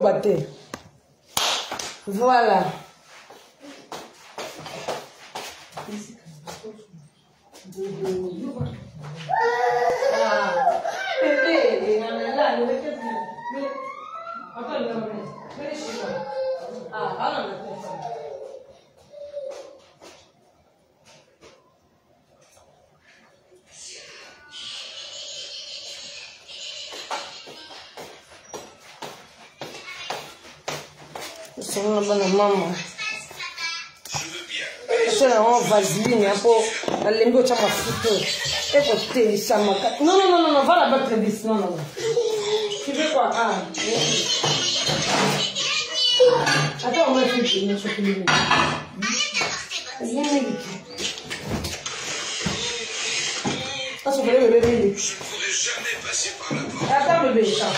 Battez. Voilà. C'est une bonne maman. Je veux bien. On vaseline, pour la lingot, tu as ma photo. Écoutez, ça m'a. Non, va là-bas très vite. Non. Tu veux quoi? Ah. Attends, on va faire une chocolat. Ah, c'est le bébé. Je ne pourrais jamais passer par la porte. Attends, bébé, ça.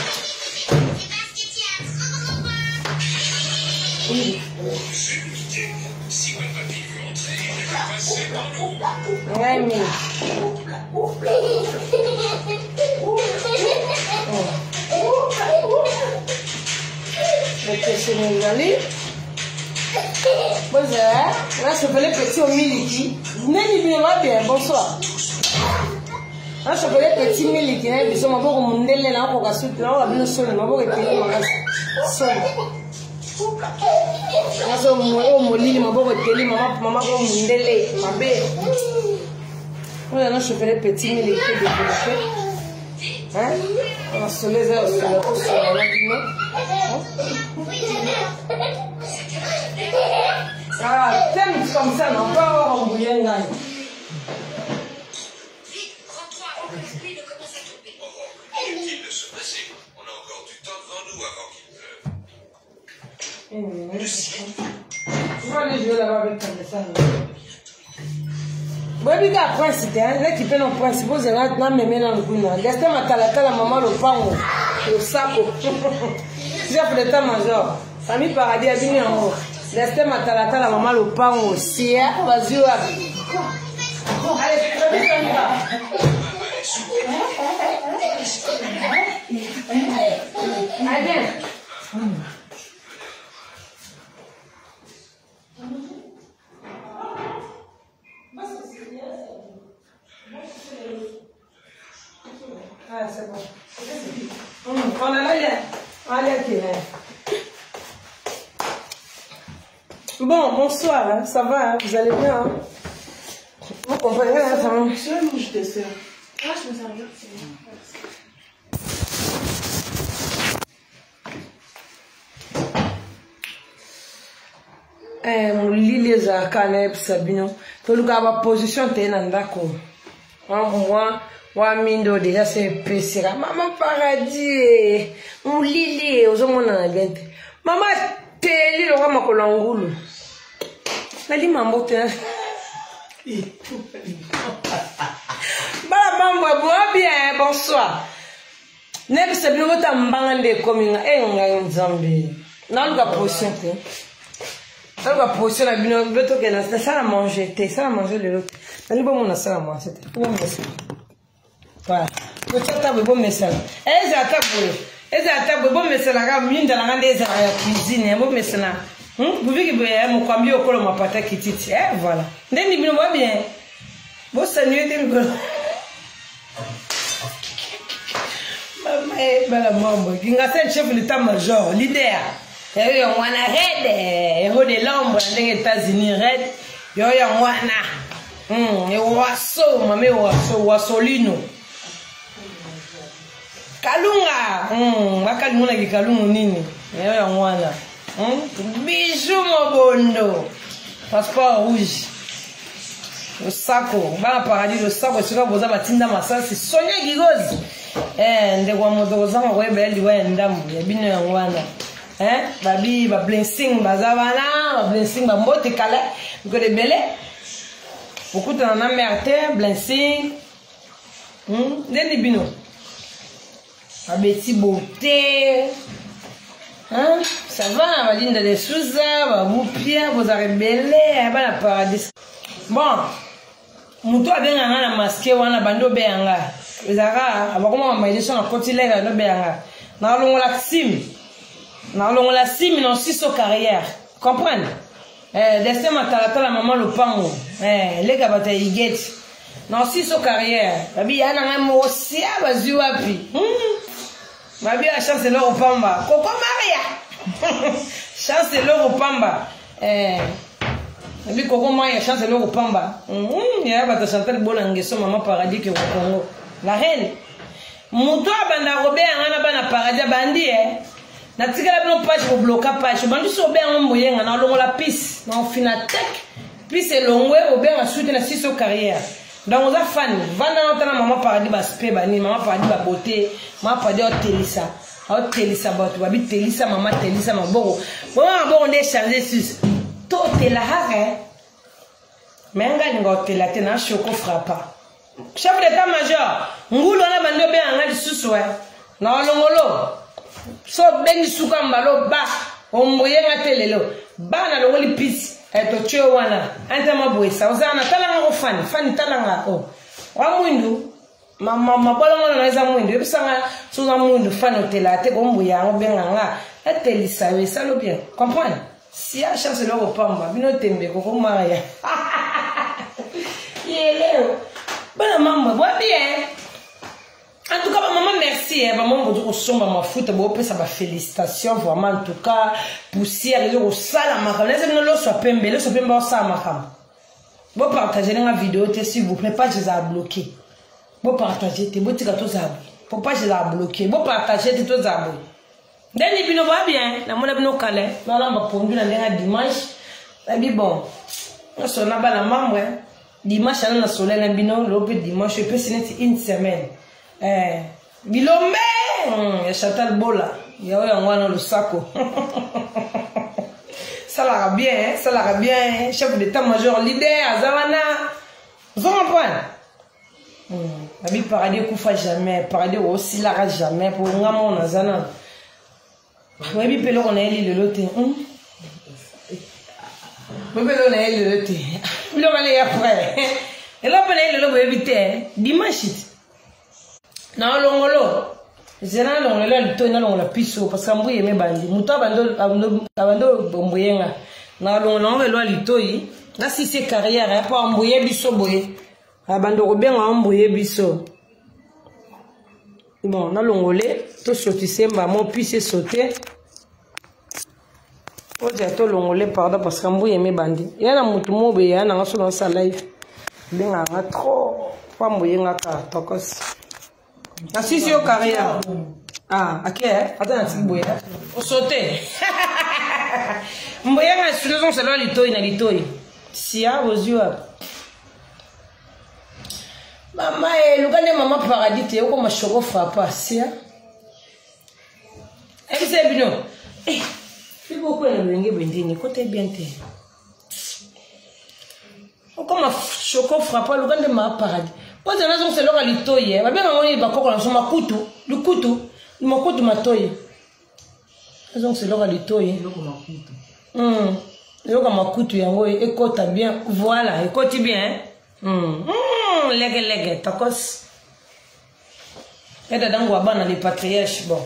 Si votre papy veut entrer, il va passer par nous. Ouais, mais. C'est mon ami. Bonjour. Là, je fais les petits au miliki. N'est-ce pas bien? Bonsoir. Là, je fais les petits miliki. Ils sont encore au monde. Là, on va se faire. On va bien sonner. On va bien sonner. Nazo molili maboko teli maman ko mundele mabe. Voilà, non, je fais les petits mais les développés. Hein? On se les a aussi là pour ça là dîner. Ah, t'aimes comme ça non pas avoir un bouillon là. Vite, rentre-toi avant que la pluie ne commence à tomber. Qu'est-il de se passer? On a encore du temps devant nous avant qu'il pleuve. Je vais aller jouer là-bas avec ta descente. Bon, il y a un principe, hein. Là, qui fait un principe, vous avez un mémé dans le boulot. Laissez ma talata, la maman, le pango, le saco. J'ai fait le temps major. Famille paradis a bien en haut. Laissez ma talata, la maman, le pango. Si, vas-y, allez, très vite, on y va. Allez, bien. Ah, c'est bon. On a l'air. Allez, ok. Bon, bonsoir, hein. Ça va, hein. Vous allez bien, hein. Vous comprenez, hein, ça va. Seul ou je te sers? Ah, je me sers bien. Mon lit za kana sabino to luka ba position te na ndako wa mindo déjà c'est pesira maman paradis mon lit ozomona na gente mama teli lo kama kolangulu nali mambo te bala mambo bo bien bonsoir ne sabino vota mbangande kominga nga nzambe na luka position te. Ça va poser la bino l'autre qui est ça la manger ça la manger le l'autre n'allez pas mon ça la manger c'était bon merci voilà le table bon merci eza table bon merci la ga minda la ngande eza ya cuisine bon merci na vous voyez que mo kwambi okolo mapata kititi voilà ndeni bino ba bien bon sanuer de go mama bala mambo kinga sen chef l'état-major leader. Il y a un red, il y a de l'ombre dans les États-Unis red, il y a un wana, il y a un oiseau, mamé oiseau Kalunga, Kalunga qui Kalunga nini, il y a un wana, bijou mon bondo, passeport rouge, le saco, le paradis le saco, c'est là vous avez tinda massa, c'est Sonia Gigoz, ndeko motoza ma kwebe liwa ndamu, ya bino ya wana. Hein, babi ba blessing bazavana ba blessing ba mbote kala ko de belé beaucoup de na merte blessing ndeni bino ba beti beauté hein ça va ba linda de souza ba mupia vous avez belé ba la paradis bon muto abenga na masque wana bando beanga ezaka abakoma ma maïdesha na kotilenga no beanga na longola sim on la sim non si so carrière comprendre destin matalata la maman le pango les gars bata iget non si so carrière babi yana ngamo sia bazu wapi babi a chance leur pamba koko maria chance leur pamba babi koko maria chance leur pamba ya bata chanter bona ngeso maman paradis ke Congo la reine muto abanda robe ngana bana paradis bandi na tikala bino page ko bloka page bandu so be ngombo yenga na longo la piste na finatek piste longwe obenga soute na siso carrière donc on a fan vanda na maman paradis ba spe ba ni maman paradis ba beauté maman paradis o telisa ba tu ba bi telisa maman telisa maboko bon on est chargé sur to tela hare menga ngo tela tena choko frappa chef d'état major ngulo na bando be anga lisusu na longolo so bengi suka mbalo ba omboyenga telelo bana longoli pisi to cheo wana antama boisa ozana talanga ko fani talanga wa mwindu mama bolongo na za mwindu ebisanga suza mwindu fani hotela te ko mbuya ngo benga nga atelisa we salo bien comprendre si a chance lo pamba bino tembe ko maria yeleo bana mamba bo bien. En tout cas, maman, merci. Maman, vous dites que ma foot, ça va félicitations vraiment. En tout cas, poussière, les gens ça la macam. Les gens ne soient pas mbélés, soient pas ça macam. Vous partagez la vidéo, s'il vous plaît, pas je la bloquer. Vous partagez, vous dites que tout ça, pour pas je la bloquer. Vous partagez tout ça. Dès que vous va bien, la monnaie nous calait. Nous allons pour nous la dimanche. Et puis bon, on s'en a pas la maman. Dimanche, on a soleil la bino, l'autre dimanche, je peux signer une semaine. Bilombe ya Chantal Bola ya wana le sako ça la bien chef d'état-major leader azavana vous comprenez Babi paradis kufa jamais paradis aussi la jamais pour ngamo nazana babi pelo on a eli le loté babi pelo on a eli le loté bilo male après et là on a eli le loté éviter dimanche na longolo zena longolo lito na longola piso parce que mbuye me bandi muto abando bomboyenga na longolo ngelo lito yi na si c'est carrière pa mbuye biso boye abando robenga mbuye biso bon na longolé to sotisemba mo pisse sauter oja to longolé pardon parce que mbuye me bandi yana mutu mo be yana ngaso na sa live benga nga trop pa mbuyenga ka tokos. Ah si si au carrière. Ah ok attends un petit boye. Au sauter. Mboya nga suluzo c'est là litoi na litoi. Si a vos yeux. Maman lugane maman paradis te ko mashoko frappa si a. C'est bino. Eh. Il faut que le ngé bendini côté bien te. Ko ma choko frappa lugane maman paradis. Quand on a ce local litoye, va bien on y va encore sur ma couteau, le couteau, mon couteau matoye. Donc c'est local litoye. Le local ma couteau yango écoute bien, voilà, écoute bien. Lègue, takos. Et dedans on va ban les patriarches bon.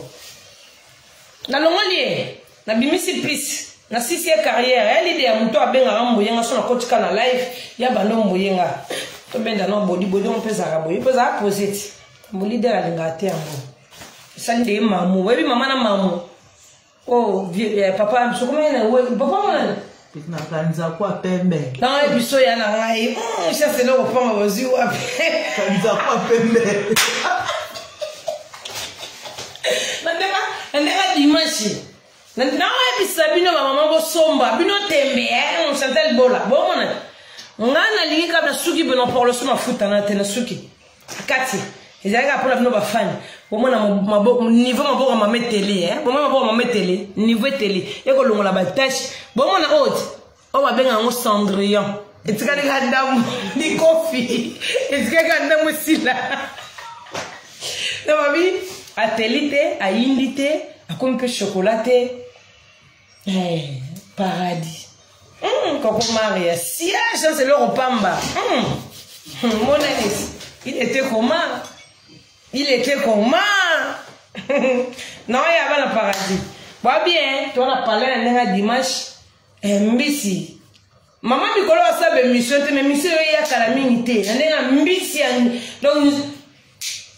Na longolier, na bimisi pis, na sisi carrière, elle idée à muto abenga mboyenga so na kotika na live, ya bando mboyenga. Benda no body on peut ça boy peut ça poser mon leader a l'ingate ambo ça ndé mamu webi mama na mamu oh papa so comment na papa mwana na kanza kwa pembe na ebiso ya na ngai ça c'est là au fond wazi wapi kanza kwa pembe ndeka dimanche na ebisa bino mama bo somba bino tembe on Chantal Bola bon mona ngana lingi kabla suki beno pour le soma futa na tena suki kati ezaka pour la bino ba fan bomona niveau maboko ma metele bomona maboko ma metele niveau télé eko longola ba tâche bomona haute o ba benga ngo Cendrillon etika ni kandamu ni coffee etika kandamu sila na babi atelite a indité a comme que chocolaté paradis. Coco Maria, si c'est le repamba. Mon ami, il était comment? Non, il y avait le paradis. Pas bien, tu as parlé un dimanche. Mbisi. Maman Bikolo a sa mission, mais mission y a calamité. Un mbisi. Donc,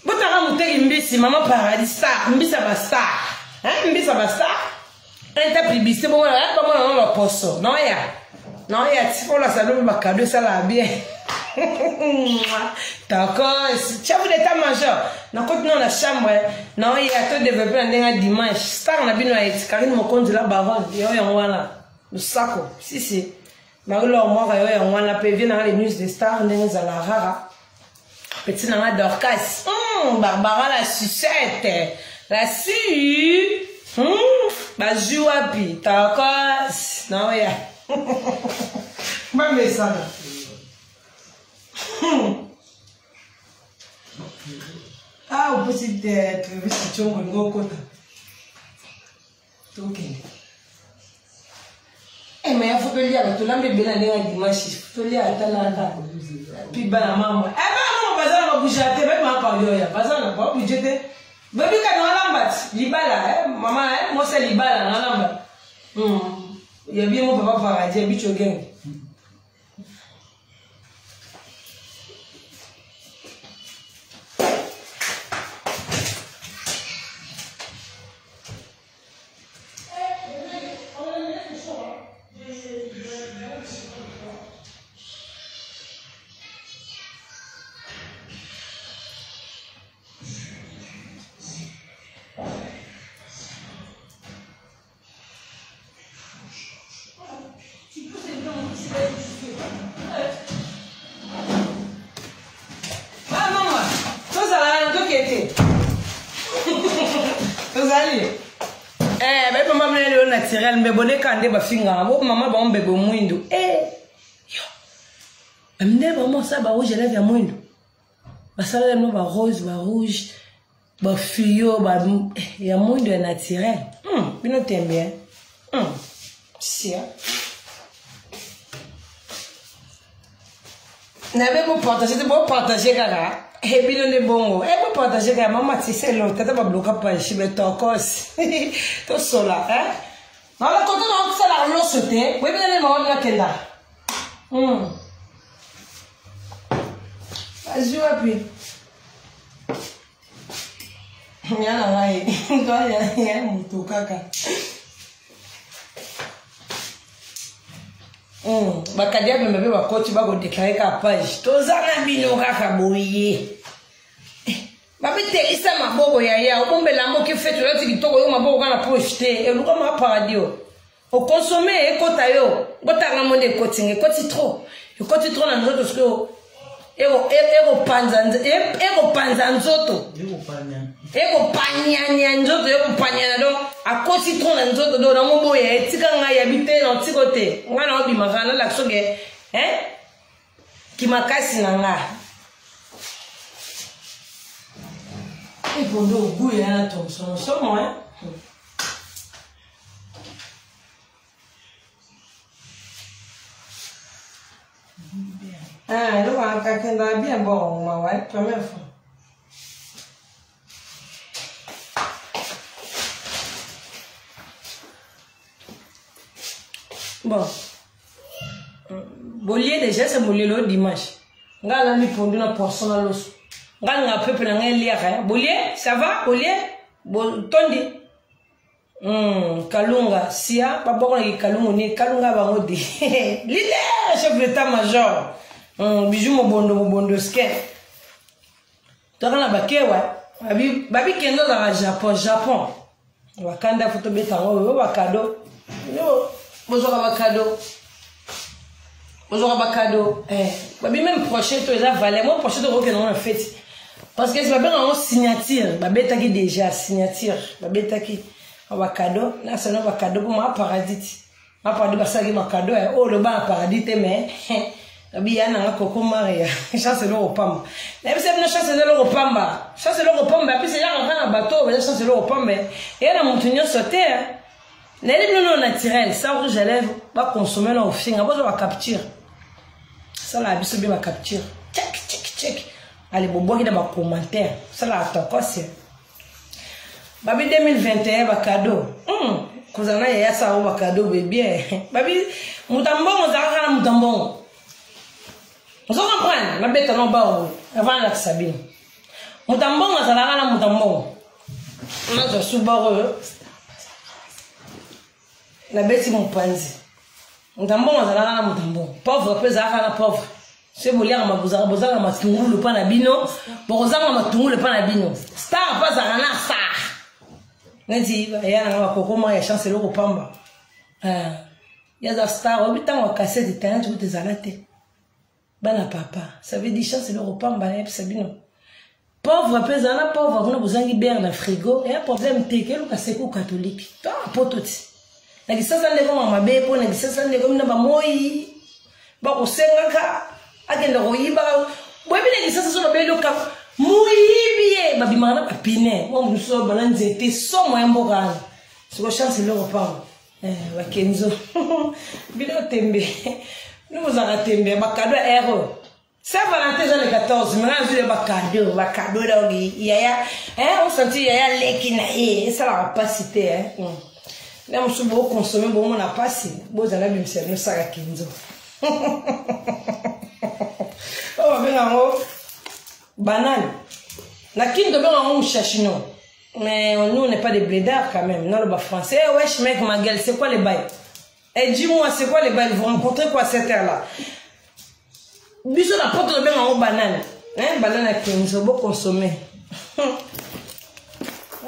botara mutegi mbisi, maman paradis star, mbisa ba star. Hein, mbisa ba star. Un ta publicité, bon, là, pas moi, on la poste. Non, ya. Non, ya, si pour la salon, ma cadeau, ça l'a bien. D'accord, chef d'état-major. Nous continuons la chambre. Non, il y a tout développé un dimanche. Star, on a bien eu Karine Mokonzi la baronne. Il y a un voilà. Le saco. Si. Marie-Laure, moi, il y a un voilà. Puis vient dans les news des stars. On est à la rara. Petit dans Dorcas. Barbara la sucette. La su. Bajouapi. D'accord. Non, il y a. Même ça. Ah, on peut se dire que tu as un gros côté. Ok. Eh, mais il faut que tu aies un bébé dans dimanche. Il faut que tu aies un puis, ben, maman. Eh, ben, non, pas ça, on va bouger. Même ma parole, pas ça, on va bouger. Bébé, quand on a l'ambat, libala, maman, moi, c'est libala, on a l'ambat. Il y a bien mon papa paradis, il y a bien gang. Mais bonne candé ba finga bo maman ba mbebe mwindo yo amne ba mo sa ba rouge lève ya mwindo ba sala no ba rose ba rouge ba fio ba ya mwindo est naturel bino t'aime bien si na be mo partager kaka et bino ne bongo e mo partager kaka maman ti c'est l'autre tata ba bloquer pa chibe tokos to sola hein. Non, le côté de ça la l'eau sauté. Oui, bien les mamans de la kenda. Vas-y, puis. Il y a un rail. Il y a un mouton caca. Bakadia me bebe bakoti ba go déclarer ka page. Tozana bino kaka boye. Babi telisa maboko ya okombe lambo ki fait le tikitoko yo maboko kana projeter e luka ma paradio o consommer e kota yo botanga monde kotinge koti trop na nzoto parce que ego panza nzoto ego panyanya nzoto ego panyana do akoti trop na nzoto do na mobo ya etika nga ya bite na tikote ngana obi magana la soge ki makasi na nga. Et pour nous, au goût, il y a un ton, son moins. Ah, nous, on a quelqu'un bien bon, ouais, première fois. Bon. Bolier, déjà, c'est bolier le dimanche. Regarde, on a mis pour nous, poisson à l'os. Nga peuple na ngelia Bolier, ça va? Bolier? Tondi. Kalunga, sia, baboko na kalunga ni kalunga bangodi. Leader, chef d'état-major. Bijou mobondo ske. Tokana bakewa, babi kendo na Japon. Wakanda photo beta ngo bakado. Yo, bozoka bakado. Babi même prochain to eza valeur, moi prochain to ko na fête. Parce que c'est pas bien en signature, babeta qui déjà signature, babeta qui un cadeau, là c'est un cadeau pour moi paradis. Ma paradis parce que ma cadeau est oh le bas paradis mais bien na koko maria, chance le opamba. Mais c'est une chance le opamba. Chance le opamba puis c'est là on bateau, mais chance le opamba. Et là mon tenir sauter. Les non naturel, ça rouge à lèvres, pas consommer là au fin, après on va capture. Ça là biso bien va capture. Check. Allez, bobo qui dans commentaire. Ça là, attends, quoi c'est? Babi 2021, ba cadeau. kozana ya sa o bakado bébé babi mutambongo zaka na mutambongo ozo comprendre na beta no ba avant la sabine mutambongo zaka na mutambongo na zo subaro la beti mpanzi mutambongo zaka na mutambongo pauvre pe zaka na pauvre c'est bolia bozanga matungulu pa na bino bozanga matungulu pa na bino star pa zaka na star neti ya na kokoma ya chance loko pamba ya za star obitango cassette tana tu tezalate bana papa ça veut dire chance loko pamba na sabino pauvre pezana pauvre kuna bozangi bière na frigo et un problème teke luka seko catholique to pototi na kisasa ndeko mama beko na kisasa ndeko mna ba moi ba kusengaka agenda koyiba bwebi na kisasa so ba loka muibie babimana papine mo muso balanzete so moyembo kana siko chance le repas wa Kenzo bino tembe nous allons tembe bakado ero Saint-Valentin le 14 maintenant je bakado là yaya on sentit yaya leki na ça va pas citer là on se beau consommer bon on a passé beau ala bim c'est ça la Kenzo oh ben banane. La kin de on chachino. Mais nous on n'est pas des blédards quand même. Non le bas français. Wesh mec ma gueule, c'est quoi les bails? Et dis-moi c'est quoi les bails? Vous rencontrez quoi cette heure là? Bisous la porte de en banane. Hein banane à Kenzo beau consommer.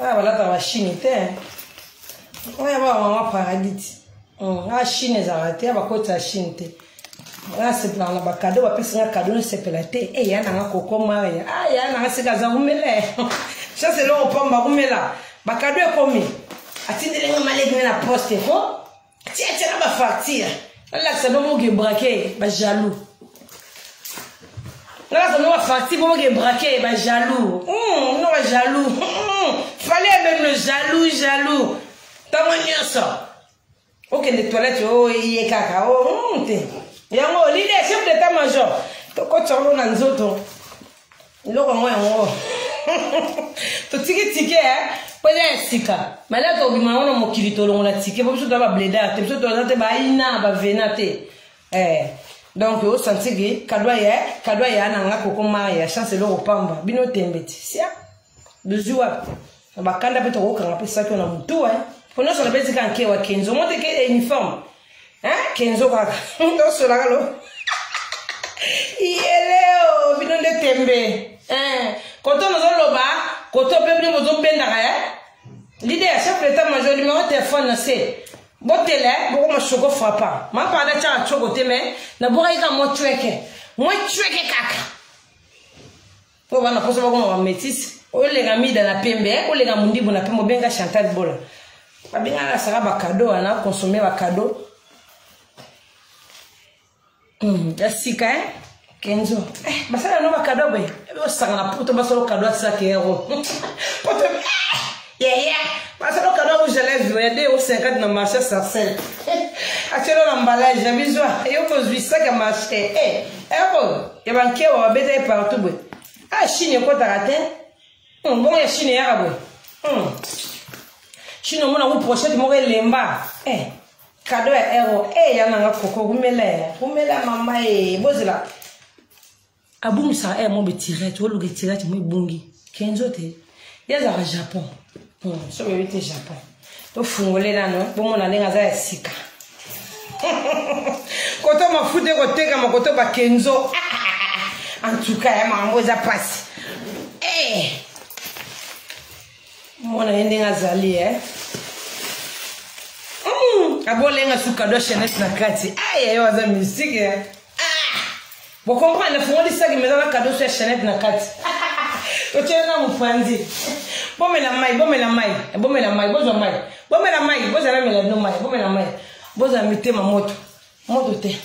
Ah voilà ta machine était. Ouais va paradis. Ah Chine ça raté, va côté Chine té. Ah c'est plan là cadeau va pesa cadeau c'est pelaté et ya na koko maria ah ya na se kaza umele ça c'est là on prend ba umela ba cadeau komi atindele ngama na poste ko tia ba facture là ça doit me braquer ba jaloux là ça doit facture pour me braquer ba jaloux non ba jaloux fallait même le jaloux tamanya ça OK les toilettes oh yé kaka oh yango l'idée chef d'état-major to ko tsolo na nzoto loko ngo yango to tiki pele sika mala to bima ono mokili to longo la tiki bo so ba bleda te so to na te ba ina ba venate donc o santigi kadwa ya na nga koko ya chance loko pamba bino tembeti sia bezuwa ba kanda pe to ko kanga pe sa ko na mutu pono so la bezi kan ke wa Kenzo monte ke uniforme Kenzo kaka ndo sola kalo yeleo bino de tembe koto no loba koto peble mozo benda l'idée à chef d'état-major numéro téléphone na c'est botele boko mashoko frappa ma parada cha chokote me na boka ika mo chweke kaka o bana poso bako ma métis o lega mida na pembe o lega mundibu na pembe benga Chantal Bola babenga la saka ba cadeau na consommer ba cadeau ya sika Kenzo basala no ba cadeau be o saka na poto basalo cadeau sa kero poto basalo cadeau je lève aider au 50 na marché sarcelle achelo l'emballage ya bizwa yo ko zwisa ka marché ya banke wa beta partout be Chine ko tarate bon ya Chine ya kabwe Chine mona mu pochette mo lemba cadeau ero ya na koko kumela mama bozela abumisa mo betirete o luge tirete mo bungi Kenzo te ya za Japon so be te Japon to fungolela no bomo na lenga za sika koto mafute ko teka makoto ba Kenzo en tout cas ya mambo za passe mona yenga zali abolenga suka do Chanel na kati yo za musique vous comprenez le fond de ça qui me donne cadeau sur Chanel na kati to tena mpanzi bomela mai boza mela no mai bomela mai boza mitema moto te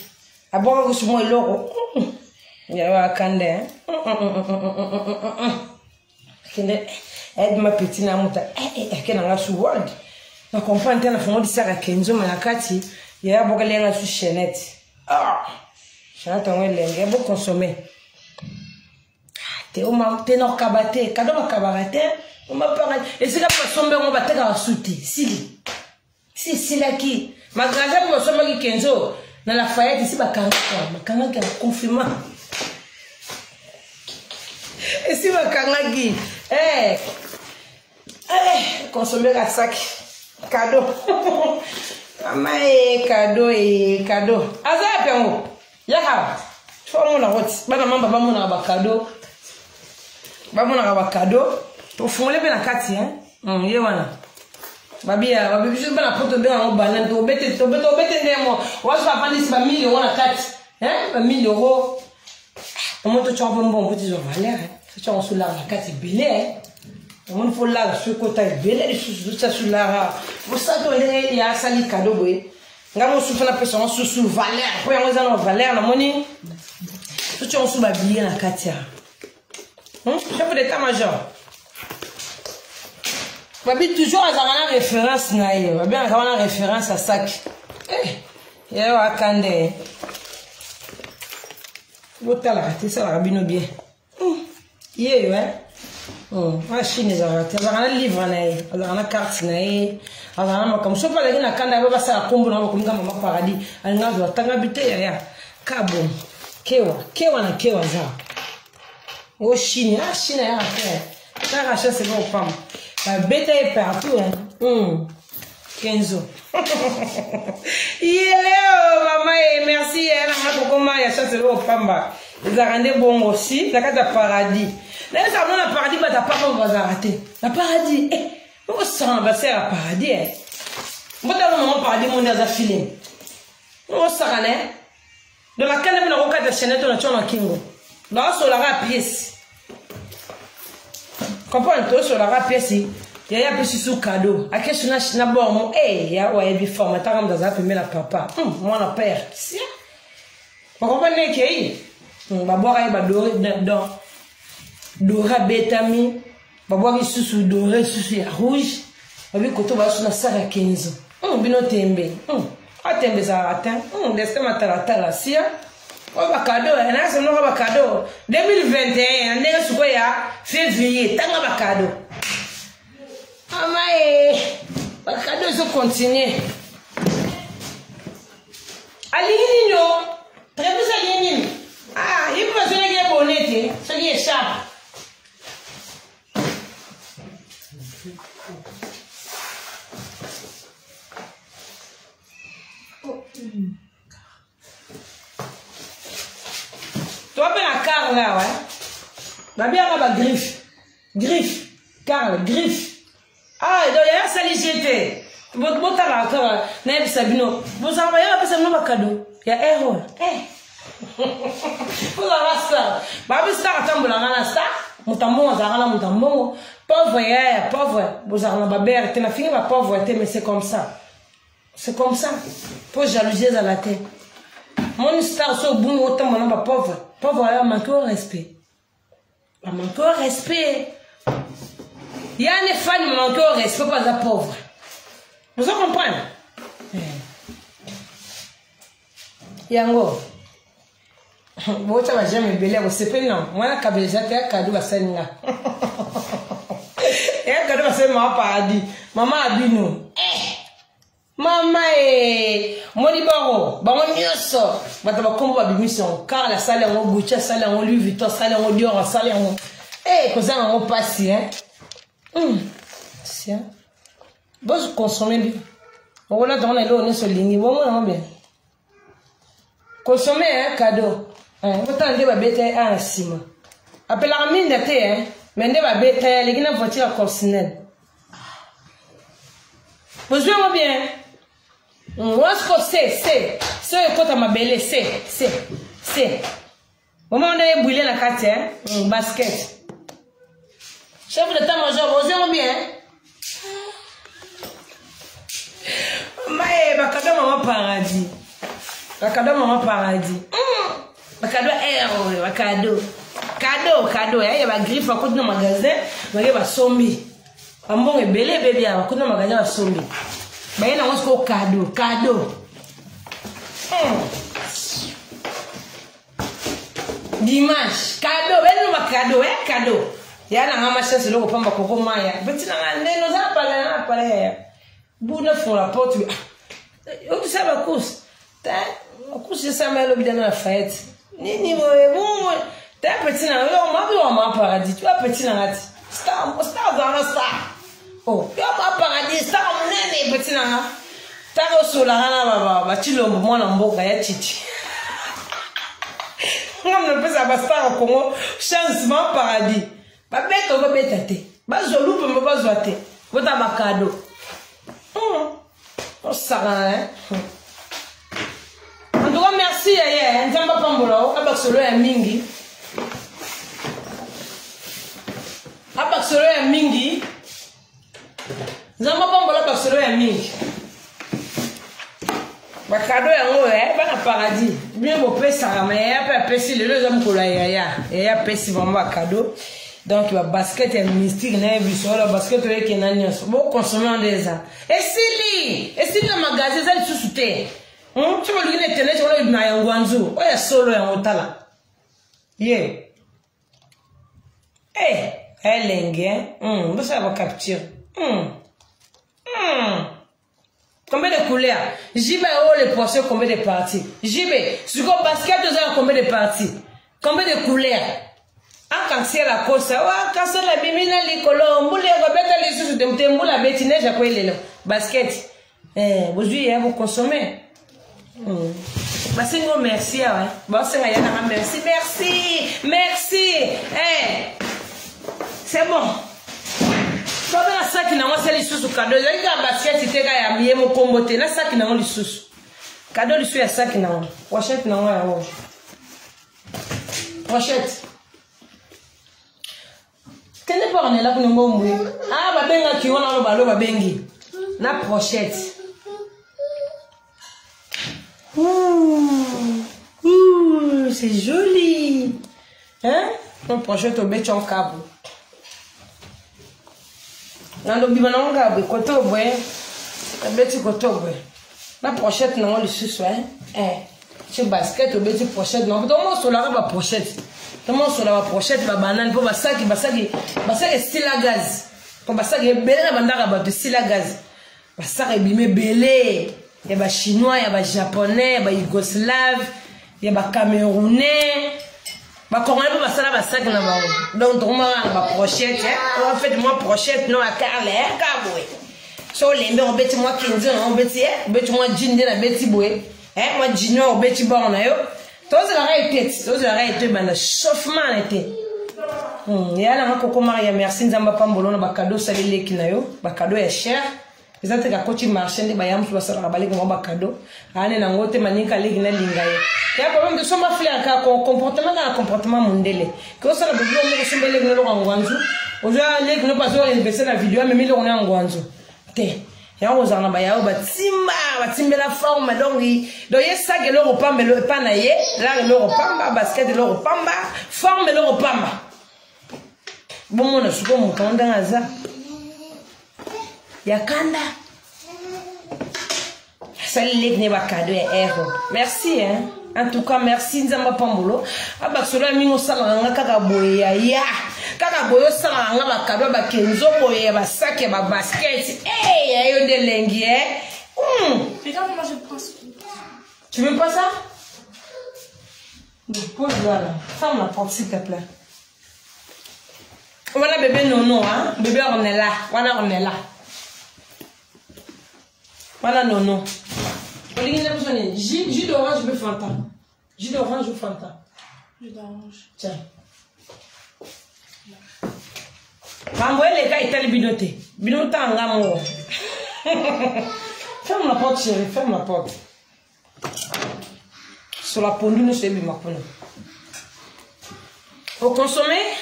abonga kusumo iloko ya wa kande kende ma petit na muta kena ngasu world na comprendre na fond de ça Kenzo na kati ya bogalenga su Chanel Chanel on lenge bo consommer te o ma te no kabate kado ma kabarate o ma parade et c'est la sombe on va te ga souti sili Si la qui. Ma grand-mère me somme qui Kenzo. Dans la Fayette ici, ma kanga qui a confirmé. Et si ma kanga qui. Consommer la sac. Cadeau. Maman cadeau. Aza pengo. Yaka. Faut mon la route. Bana mamba ba mon ba cadeau. Ba mon ba cadeau. To fumole pe na kati ye wana. Babi juste bana poto be en banane to bete ndemo. Wa so pa ndisi ba 1000 € na kati. Ba 1000 €. Comment tu as bon petit valeur. Tu as sur la kati bilé. On faut là ce côté belé sur ça sur la. Vous savez il y a sali cadeau boy. Ngamo souffle la personne sous valeur. Pour y avoir valeur la monnaie. Tu as sous ba bilé na kati. Chef d'état-major. Babi toujours à la référence naïe. Babi à la référence à sac. Yo akande. Botala, c'est ça la bino bien. Yé ouais. Chine za raté. Za livre naïe. Za carte naïe. Za comme so pas na kanda ba sa kombo na ko ngama paradis. Alanga zo tanga bite ya. Kabo. Kewa za. Oh Chine, Chine a fait. Ça rachète c'est bon femme. La bête est partout hein. Kenzo. Maman merci elle a comment il y a ça c'est bon femme. Ils a rendu bon aussi, la carte paradis. Là ça on a paradis bah t'as pas on va arrêter. La paradis on s'en va c'est la paradis. Moi dans le moment paradis mon dans un film. On s'en allait. De la canne na roka de chaîne to na chona kingo. Là sur la pièce. Comprends-tu sur la pièce il y a plus sous cadeau. A question na bon ya wa bi forme ta comme dans za la papa. Moi na père. Si. Vous comprenez que ba boire ba doré dans dora betami ba boire sous doré sous rouge. Ba bi koto ba na sara 15. Bino tembe. Tembe za atteint. Destin matala sia. Ba cadeau na so no ba cadeau 2021 ndenge suko ya février tanga ba cadeau. Ba cadeau so continuer. Ali no très bien ça il faut se les bonnet ce qui est ça. Toi, ben la car là, ouais. Ma bien, on va griffe. Carl, griffe. Il y a ça, j'étais. Bon, t'as la car, n'est-ce pas, Sabino? Vous envoyez un peu ça, cadeau. Il y a erreur. Vous avez ça. Babi star, attends, vous l'avez ça. Moutambo, vous avez moutambo. Pauvre. Vous avez la babère, t'es la fille, ma pauvreté, mais c'est comme ça. C'est comme ça. Pour jalousie à la tête. Mon star, so bon, autant mon nom, pauvre. Pauvre, elle manque au respect. Elle manque au respect. Il y a des fans qui manquent au respect, pas de pauvre. Vous comprenez? Yango. Vous savez, jamais belé, vous savez, non. Moi, la cabeza, c'est un cadeau à Sénégal. Et un cadeau à Sénégal, paradis. Maman a dit nous. Maman Monibaro, on nyoso, bataba kombo babimission, car la salle en Gucci, salle en Louis Vuitton, salle en Dior, salle en cosa en passé Tiens. Bon je consomme bien. On va là dans les on est sur ligne, bon bien. Consommer cadeau. Autant de babete à ciment. Appelle la mine de thé mais ne babete les gars voiture à consignel. Vous jouez bien. Moi, c'est quand ma belle, c'est. Moment on a brûlé la carte, basket. Chef d'état-major, vous avez bien. Mais, ma cadeau, maman paradis. Ma cadeau, maman paradis. Ma cadeau, ma cadeau. Cadeau, il y a ma griffe à côté de magasin, il y a ma sombi. Un bon et belé, bébé, à côté de magasin, à sombi. Mais il y a un cadeau. Dimanche, cadeau. Il y a un machin, c'est le repas, ma coco, maya. Mais tu n'as pas Bouna font la porte. Tu sais ma course. Ma course, c'est ça, mais l'objet dans la fête. Ni bon, t'es un petit nan, on m'a paradis. Tu as petit nan, star dans la star. Oh, tu as paradis, star mon nez, petit nan. T'as reçu la rana, bah, tu l'as moi dans mon ya chichi. On ne peut pas star au Congo, changement paradis. Bah, bête, on va bête. Bah, je loupe, mais pas zoate. Votre cadeau. Oh, ça va, hein. En tout cas, merci, hein. Nzamba Pambolo, Abaksolo ya mingi. Abaksolo ya mingi. Nzamba Pambolo, Abaksolo ya mingi. Bakado ya ngo, bana paradis. Bien beau pesa, mais ya pe pesi le gens ko la ya pesi vraiment cadeau. Donc la basket est mystique, na biso la basket est kenanya. Bon consommer des ans. Et si le magasin ça le sous-souté. Tu vas lui dire internet on a eu na ngwanzo. O ya solo ya otala. Yeah. Lengue. Vous savez capture. Combien de couleurs? JB les poissons combien de parties? JB, sur le basket vous avez combien de parties? Combien de couleurs? Quand c'est la course, quand c'est la bimina likolo, mbule robeta les sous de mbula betine j'appelle le basket. Aujourd'hui vous consommez. Bah c'est un merci ouais. Bon c'est rien merci. C'est bon. Quand la sac n'a pas les sous cadeau, il y a basket c'était gars ya mo kombote na sac n'a pas les sous. Cadeau les sous ya sac n'a. Pochette n'a pas. Pochette. Quel n'est pas on est là pour nous mourir. Ah bah benga qui on a le ballon bah bengi. Na pochette. C'est joli. Hein? Une pochette au béton en câble. Dans le biberon en câble, côté au bois. La bête côté au bois. La pochette non le sous c'est basket au béton pochette non. Donc moi sur la robe pochette. Comment sur la pochette la banane pour basaki style à gaz. Pour basaki belé la bandara de style à gaz. Basaki bimé belé. Il y a des chinois, il y a des japonais, il y a des yougoslaves, il y a des camerounais. Bah comment on va ça basaki na ba. Donc on va la pochette en fait moi pochette non à carle kaboué. So lembe on beti moi 15 on beti moi jinde na beti boé. Moi junior on beti bon na yo. Tous la réalité, ben le chauffement était. Il y a un coco Maria, merci Nzamba Pambolo, na bakado salile kinayo, bakado est cher. Les autres gars coach marché, les bayam sur la salle rabalé comme bakado. Ane na ngote manika legi na lingaye. Il y a problème de son mafia car comportement mondele. Que ça la bébé on se mêle avec le ngwanzu. Aujourd'hui les nous passons les baisser la vidéo mais on est en ngwanzu. Té. Ya ozana ba ya batimba la forme donc il y ça que le repas mais le pas naie là le repas basket le repas forme le repas bon mon suko mon kanda aza ya kanda salut les bakado et héros merci hein en tout cas merci Nzamba Pambolo abaksola mingo sala nga kaka boye ya kaka boyo sala nga bakado ba kenzo boye ba sac ba basket yo de lengi Regarde, moi je prends ça. Tu veux pas ça? Pose là. Ferme la porte s'il te plaît. Voilà bébé nono hein. Bébé on est là. Voilà on est là. Voilà nono. Jus d'orange ou Fanta? Jus d'orange ou Fanta? Jus d'orange. Tiens. Ramoué les gars ils t'ont bidoté. Bidoté en gamme. Ferme la porte chérie, ferme la porte. Sur la pondu nous c'est bien ma pondu. Au consommer?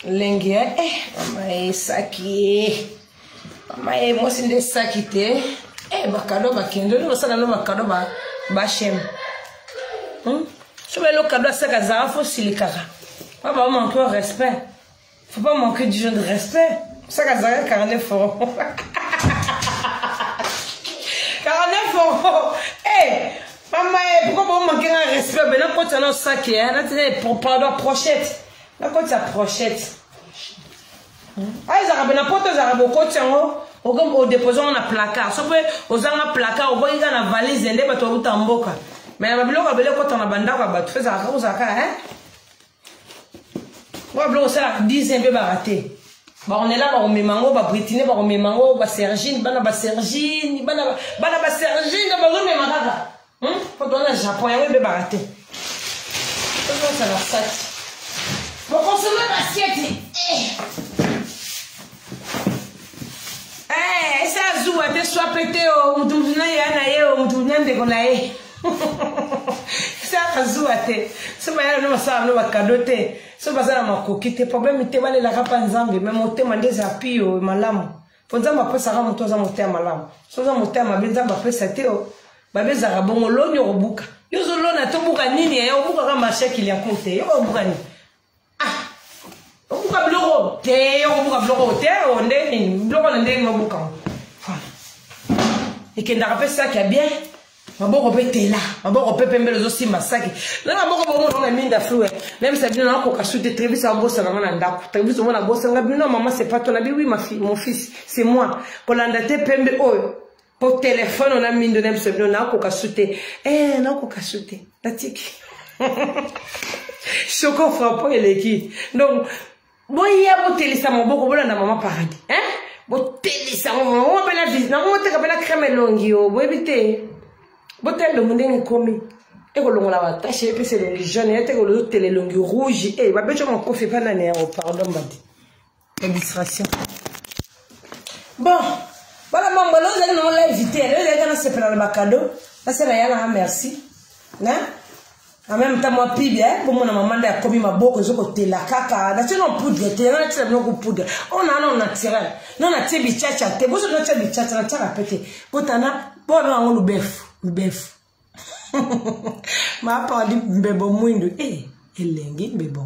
Lengue maman saki. Maman moi c'est des sakité. Bakado bakendo nous ça dans bakado ba chem. Je vais le cadeau à ça kaza faut silikara. Papa manque de respect. Faut pas manquer du genre de respect. Ça kaza 49 euros. 49 euros. Maman, pourquoi vous manquez un respect? Mais là, quand tu as un sac, là, tu es pour prendre la prochette. Là, quand tu as prochette. Ah, ils ont n'importe quoi, ils ont au déposé on a placard. Sauf que aux un placard, au bout il y a une valise, il y a des bateaux en boca. Mais la bibliothèque a belé quand on a bandé à battre, fait ça aux acas, hein. Moi, bibliothèque ça 10 un peu baraté. Bah on est là, on met mango, bah britine, bah on met mango, bah sergine, bah sergine, bah sergine, bah on met mango. Quand on a Japon, il y a un baraté. Ça la sac. Bon, consommer l'assiette. Eh, ça zou a te soit pété au moutouna yanaye au moutouna de golaye. Ça zou a te. Ce matin nous ça nous va cadoter. Ce bazar ma kokite problème te vale la rapa nzambe mais moté mandé api o malamu. Fonza ma pesa ka moto za moté malamu. So za moté ma benza ba pesa te o. Ba beza ka bongo lonyo obuka. Yo zo lona to buka nini ya obuka ka mashaki ya kote. Yo obuka ni. Ah. Obuka bloko te, obuka bloko te onde ni bloko ndenge ngobuka. Et que n'a pas ça qui est bien. Ma bon repéter là, ma bon repéter même les aussi massacre. Là ma bon on a mis d'aflou. Même ça vient là pour casser des trévis à bosse na nda. Trévis on a bosse na non maman c'est pas ton habit oui ma fille, mon fils, c'est moi. Pour l'andate pembe oh. Pour téléphone on a mis de même ça vient là pour casser. Eh non pour casser. Tatique. Choco frappant et qui. Donc bon il y a beau télé ça mon bon na maman paradis. Hein? Boteli ça on appelle la visite, on te appelle la crème longue yo, bo éviter. Botel le monde est commis. Et que l'on l'a attaché puis c'est le jaune et que le télé longue rouge et ba bejo mon coffee pas l'année au pardon badi. Illustration. Bon, voilà maman là on l'a évité, là il y a se prendre le cadeau. Ça c'est là merci. Hein? En même temps, moi, puis bien, pour mon maman, elle a commis ma boque, je côté la caca. D'ailleurs, on poudre, t'es là, tu as bien poudre. On a non naturel. Non, on a t'es bichacha, t'es beau, on a t'es bichacha, on a pété. Potana, bon, on le bœuf. Ma part dit, bébé, mouindo, eh, elle est bébé.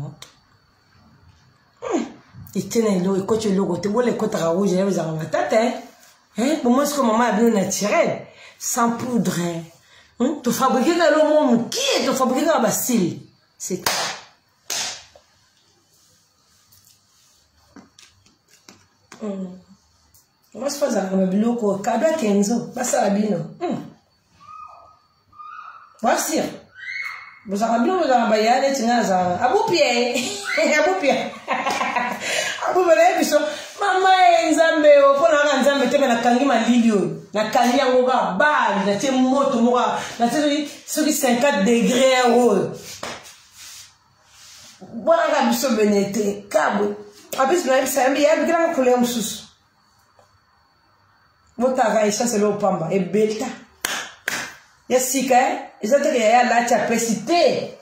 Et tenez, l'eau, et quand tu l'eau, t'es beau, les côtes rouges, vous avez ma tête, hein? Pour moi, ce que maman a bien naturel, sans poudre, tu fabriques le monde qui est tu fabriques la bastille. C'est moi je fais ça comme bloco cadeau à 15 ans pas ça bien voici vous avez bien vous avez bayane tinaza abupié abubele biso mama nzambe opona nzambe te na kangi malilio na kangi yango ba bal na te moto moka na te sur 50 degrés haut bona ka biso benete kabo abis na bisa mbi ya bikira ko le mususu mota ga isa se lo pamba e belta ya sika ezate ke ya la chapesité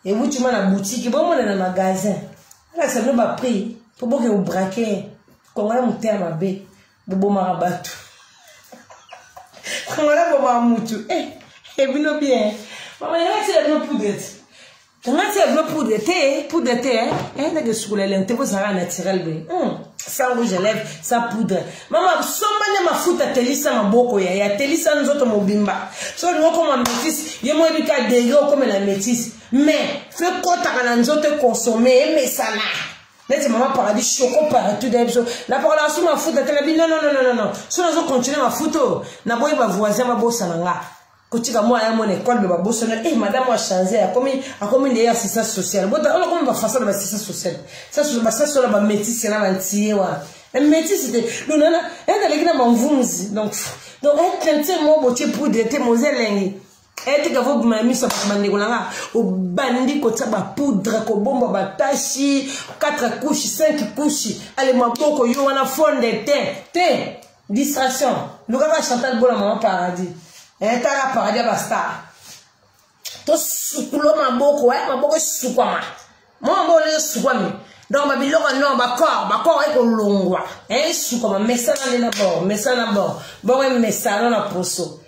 et vous tu m'as la boutique bon mon na magasin là c'est le bas prix pour que vous braquez quand on a monté à ma baie bobo marabatu quand on a bobo mutu eh bien bien maman il a tiré le poudre quand on a tiré le poudre hein n'est que sur les lentes vous ça naturel bien sans rouge à lèvres sans poudre maman somme ma foot à telisa ma boko ya telisa nous autres mobimba so nous comme métis y moi du cas degré comme la métis mais fais quoi t'as nous autres consommer mais ça là laisse maman paradis choco partout d'habitude la parole à sous ma foot à télé non si nous autres continuer ma photo na boy ba voisin ma bossa nga kotika moi à mon école ba bossa madame a changé a comme une assistance sociale bon on comme va faire ça l'assistance sociale ça sur la métis là entier wa métis c'était non elle a l'église m'envunzi donc elle tient moi botier pour d'été mozelenge et que vous m'avez ça pour mandegolanga au bandi kota ba poudre ko bomba ba tachi 4 couches 5 couches allez maboko yo wana fond de thé distraction le gars va chanter bola maman paradis et ta paradis basta to sukulo maboko maboko sukwama moi mbole sukwami donc ma biloko non ba corps e ko longwa sukwama mesana na bord bon mesana na poso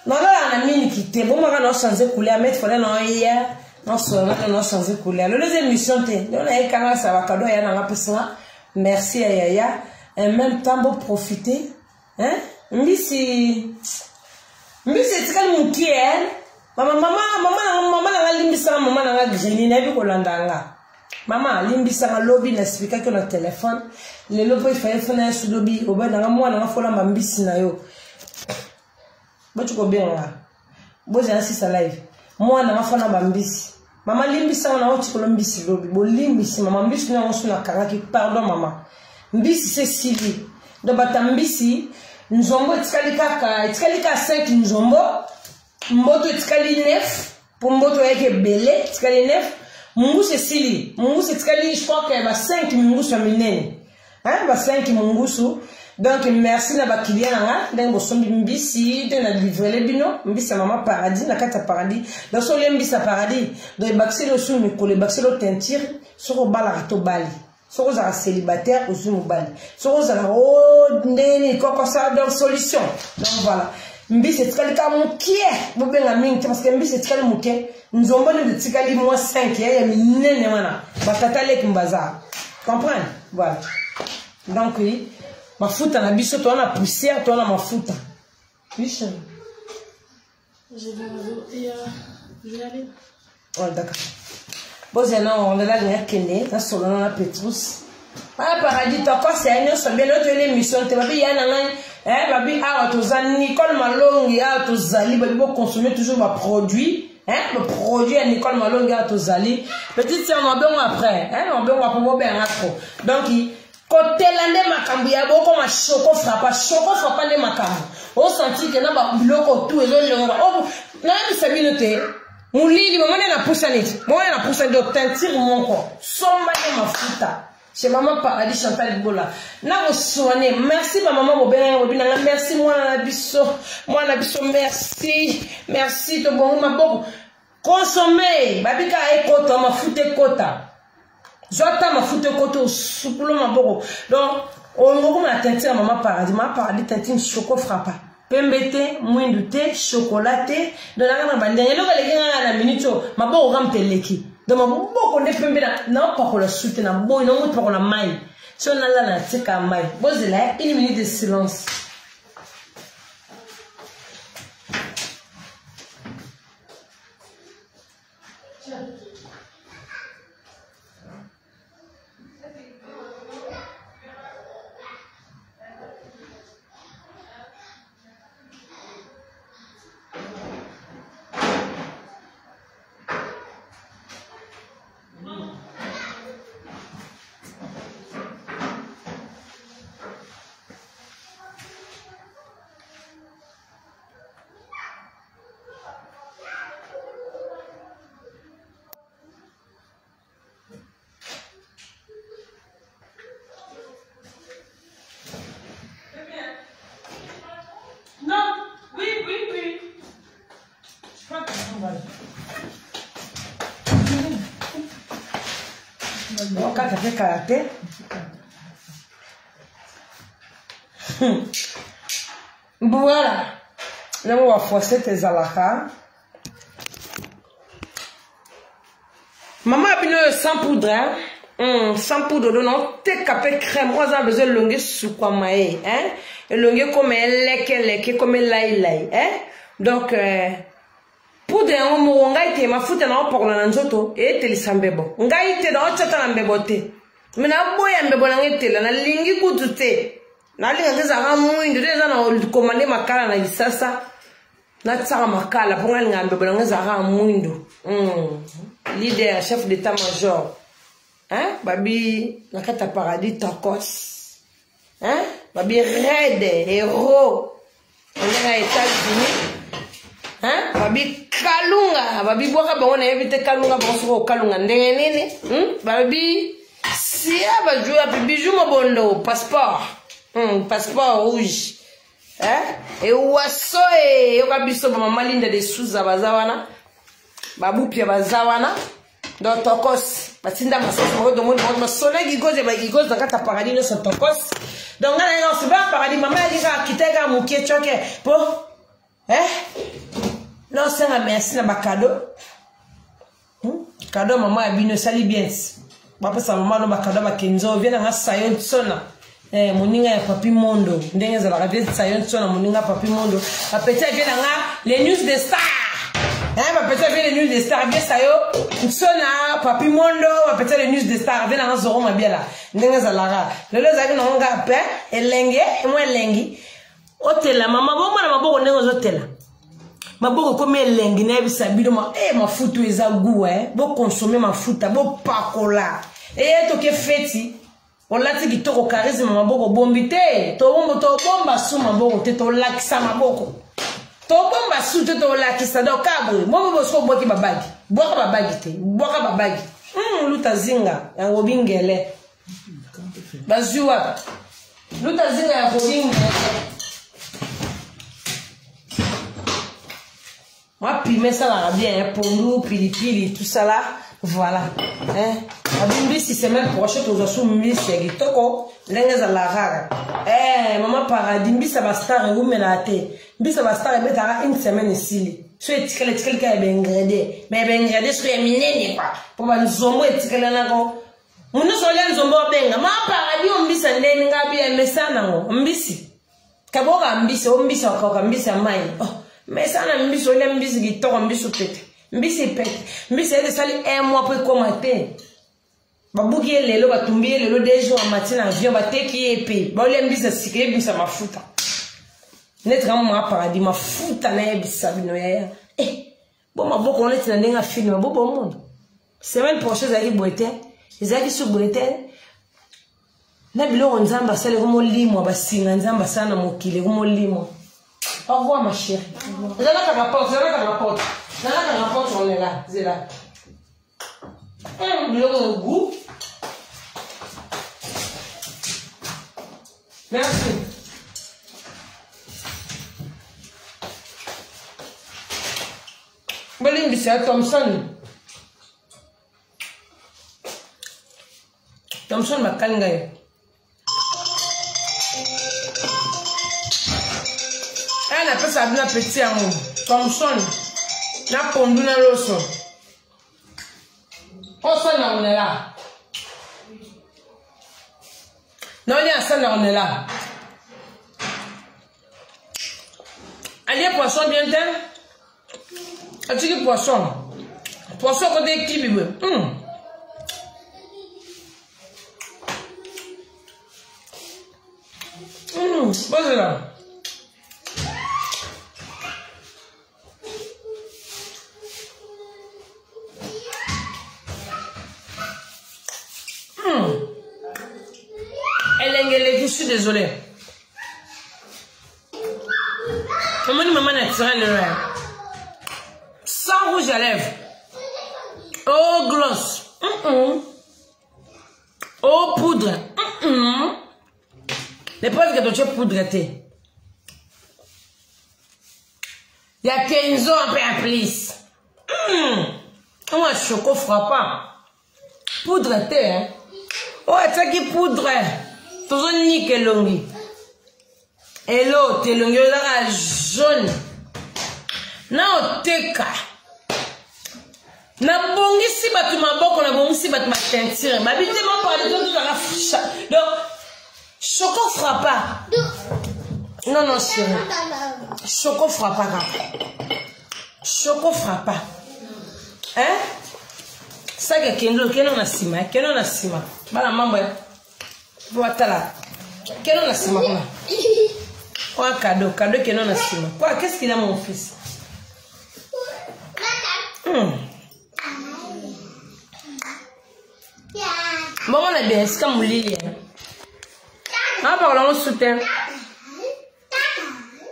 non là on a mis qui était bon on a changé couleur mettre fallait non hier non on a changé couleur le deuxième émission t'es on a quand ça va cadeau ya na personne merci à Yaya en même temps pour profiter hein mbisi c'est quand mon qui est maman na limbisa maman na grili na bi ko landanga maman limbisa lobby na expliquer que le téléphone le lobby fait faire sur lobby au ben na moi na fola mbisi na yo botu ko bien là bozi ainsi sa live moi na fola mbisi maman limbisa na oti ko mbisi lobby bo limbisi maman mbisi na on na karaki pardon maman mbisi c'est Sylvie do batambisi nzombo tikali ka 5 nzombo mboto tikali 9 pour mboto yake belé tikali 9 mungu c'est Sili mungu c'est tikali je crois que ba 5 mungu so minene hein ba 5 mungu so donc merci na ba client nga ndengo sombi mbisi de na livrer bino mbisi maman paradis na kata paradis donc so le mbisi paradis donc baxelo so mi kole baxelo tentir so bala to bali so vous êtes célibataire au Zumubali so vous êtes oh ndeni koko ça donc solution donc voilà mbi c'est kalika mukie bobenga mingi parce que mbi c'est kalika mukie nzombo ne tikali moi 5 ya minene wana batata leki mbaza comprendre voilà donc oui mafuta na biso to na poussière to na mafuta biso je vais aller oh d'accord bon on est là derrière Kene na solo na Petrus ah paradis to ko c'est une so bien l'autre émission te babi ya na babi a to za Nicole Malongi a to zali babi bo consommer toujours ma produit le produit à Nicole Malongi a to zali petite sœur on bien après on bien va pour bien trop donc côté l'année makambu ya boko ma choco frappa ne makambu on sentit que na ba biloko tout et le oh na bisa minute mulili maman na pousanite moi na pousanite de teinture mon corps somba de mafuta chez maman paradis Chantal Bola na ko soigner merci ma maman bobena bobina merci moi na biso merci to bon ma boko consommer babika ekota mafuta kota Jota mafuta koto supulo ma boko donc on ngoko na teinture maman paradis teinture choco frappa pembete mwindu te chocolaté de la gana bandenge lo kale kinga na minito maboko kamteleki de maboko ne pembe na pa ko la soute na boy no mutu ko na mai so na la na tika mai bozela 1 minute de silence Donc, quand tu fais karaté, voilà. Là, on va forcer tes alaka. Maman a bien sans poudre, sans poudre, non, t'es capé crème. Moi, j'ai besoin de longuer sous quoi, hein? Et longuer comme leke, comme laï, hein? Donc, poudre en mo ngai te mafuta na opokona na nzoto e telisa mbebo ngai te na ochata na mbebo te mina boya mbebo na ngetela na lingi kutu te na linga ngeza ga muindo te na komande makala na isasa na tsaka makala ponga linga mbebo na ngeza ga muindo leader chef d'état major hein babi na kata paradis tokos hein babi red héros on est États-Unis hein babi kalunga babi boka bangona evite kalunga bonso kalunga ndenge nini babi sia ba jouer a bijou mobondo passeport passeport rouge hein et waso e yoka biso ba mama linda de suza bazawana babu pia bazawana donc tokos batinda masoko do monde masona gigoze ba gigoze kata paradis no tokos donc ngana no siba paradis mama yaka kiteka mukie choke po non, c'est un merci na cadeau. Cadeau maman a bien sali bien. Papa sa maman no cadeau ba kenzo vient na sayon sona. Moninga ya papi mondo. Ndenge za la radio sayon sona moninga papi mondo. Apeti vient na les news de star. va peut-être les news des stars bien ça yo. Sona papi mondo va peut-être les news des stars bien dans zoro ma bien là. Ndenge za lara. Le za ki no nga pe elenge e mo elengi. Otela mama bo mwana maboko ndenge zotela. Maboko comme elengi na bisa bido ma mafuta eza goût bo consommer mafuta bo pakola. To ke feti. On l'a dit que tu as charisme maboko bombité. To bomba sou maboko te to lakisa maboko. To bomba sou te to lakisa do kabwe. Mo bo so boki babagi. Boka babagi te. Boka babagi. Luta zinga ya ngobingele. Bazuwa. Luta zinga ya ngobingele. Moi pime ça va bien pour nous pilipili tout ça là. Voilà. Abimbi c'est même proche aux asous misegi toko lenga la rara. Maman paradis mbi ça va star ou menate. Mbi ça va star betara une semaine ici. So etikele ka bengredé. Mais bengredé so minene quoi. Pour ba nzombo etikele na ko. Muno so ya nzombo benga. Ma paradis mbi ça ndeni ngabi mesana ngo. Mbisi. Kaboka mbisi o mbisi akoka mbisi amai. Mesana mbisi o le mbisi gitoko mbisi pete. Mbisi pete. Mbisi ede sali un mois pour commenter. Babuki lelo batumbi lelo dejo en matin avion bateki epe. Ba ole mbisi sikye mbisi mafuta. Net kama paradis mafuta na ebisa bino ya. Bon maboko on est na ndenga film maboko monde. Semaine prochaine zaki boete. Zaki su boete. Na bilo nzamba sale komo limo basinga nzamba sana mokile komo limo. Au revoir ma chérie. Zala ka rapporte, on est là, c'est là. Le goût. Merci. Bolim c'est Thompson. Thompson makangaye. Elle appelle ça bien petit amour. Thompson. Na pondu na loso. Osa na on est là. Non, il y a ça na on est là. Allez poisson bien t'es. As-tu dit poisson? Poisson côté qui bibe. Vas-y là. Je suis désolée. Maman n'a tiré le rêve. Sans rouge à lèvres. Oh gloss. Oh poudre. Les preuves que tu as poudreté. Il y a 15 ans un peu en plus. Moi, choco frappant. Poudreté, hein. Oh, c'est qui poudre. Toujours nickel longi. Et l'autre, t'es longi, là, jaune. Na oteka. Na bongi si batu maboko, na bongi si batu ma teinture. Ma bite ma parle de tout à la ficha. Donc, choco frappa. Non, non, chérie. Choco frappa. Choco frappa. Hein? Ça que keno na sima. Bala mambo ya. Voilà. Keno na sima kuna. Quoi cadeau keno na sima. Quoi, qu'est-ce qu'il a mon fils? Bon, on est bien, c'est comme Lily. Ah, par là, on soutient.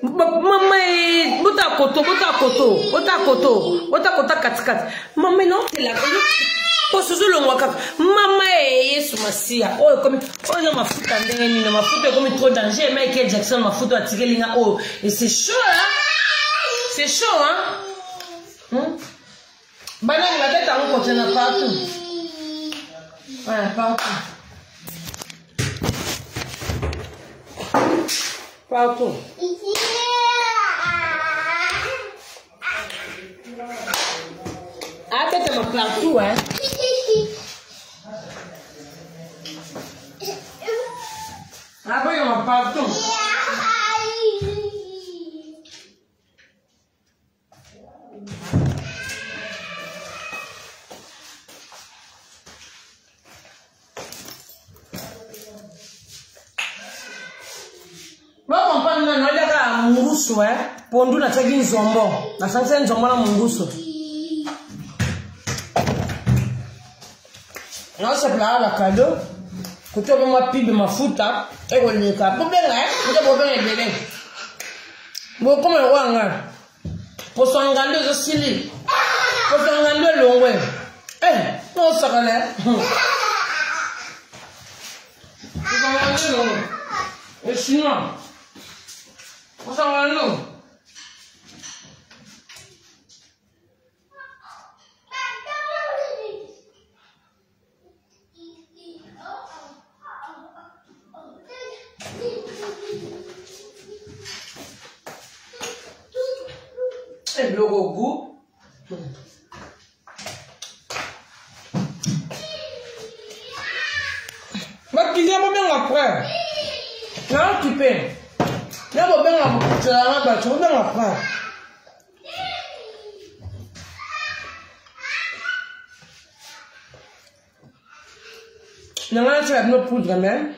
Maman, bota koto katikati. Maman, non, t'es là. Oh, c'est le mwaka. Maman, yesu masia. Oh, comme, oh, non, ma foute en dernier, ma foute comme trop danger. Michael Jackson, ma foute à tirer l'inga. Oh, et c'est chaud, hein? C'est chaud, hein? Banane, la tête à un côté, n'a partout. Ouais, partout. Partout. Ah, peut-être ma partout, hein? Ah, oui, ma partout. munguso pondu na chaki nzombo na sanse nzombo na munguso na sepla la cadeau kutoka mwa pibe mafuta eko leka bobenga bobenga bebe bo koma wanga posangando zo sili posangando longwe no sakale posangando longwe chinois posangando le logo goût. Ma qui vient bien après. Non, tu peux. Là, on va bien après. Tu vas bien après. Non, là, tu as notre poudre même.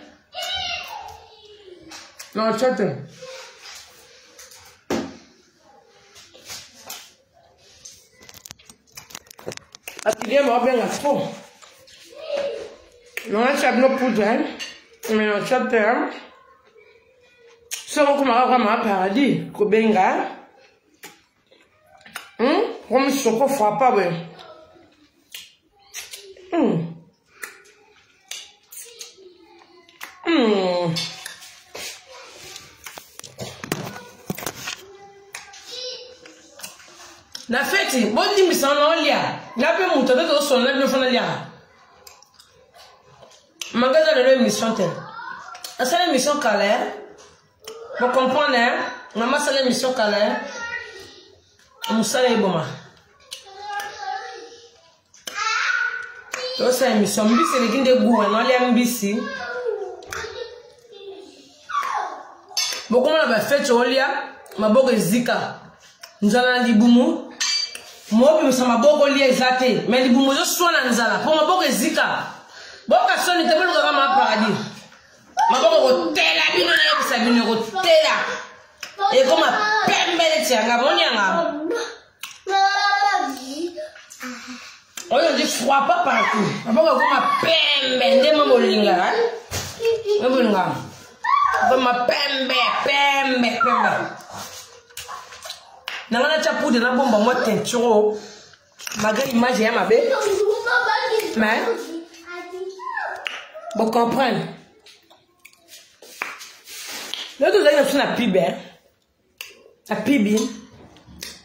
Non, tu as tout. Atelier m'a bien la peau. Non, tu as nos poudres, mais non, tu as peur. Ce qu'on m'a vraiment paradis, Kobenga. Comme ce qu'on fera pas, ouais. La fête, bon dis-moi ça non lia. La paix monte de son le fond lia. Magasin de l'émission tel. Ça l'émission calée. Vous comprenez? Maman ça l'émission calée. Moussa les boma. To ça émission mbisi c'est le ginde goût non lia mbisi. Bon comment la fête olia maboko zika. Nzala libumu. Moi, je suis lié exacté, mais les boumous sont dans la pour ma boque zika. Boka son était bon comme un paradis. Ma boque tela, bino na yebisa bino tela. Et comme un pembe de tianga, bon yanga. On dit froid pas partout. Ma boque comme un pembe, de mon bolinga, hein? Mon bolinga. Comme un pembe. Nangana chapu de la bombe moi teinture malgré image ya mabe mais vous comprenez là tout ça na pibe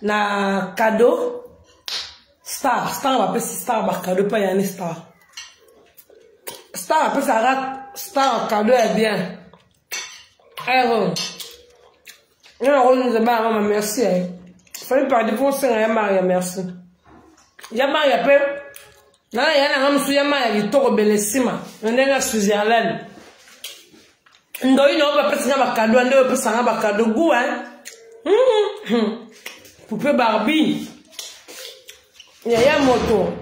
na cadeau star va passer star ba cadeau pas ya ni star va passer star cadeau est bien on nous a maman merci fallait pas de pour ça ya Maria merci ya Maria pe na ya na ngamu ya Maria litoko belesima ndenga Switzerland ndo ino ba pesa ba cadeau ndo pesa ba cadeau goût poupée Barbie ya moto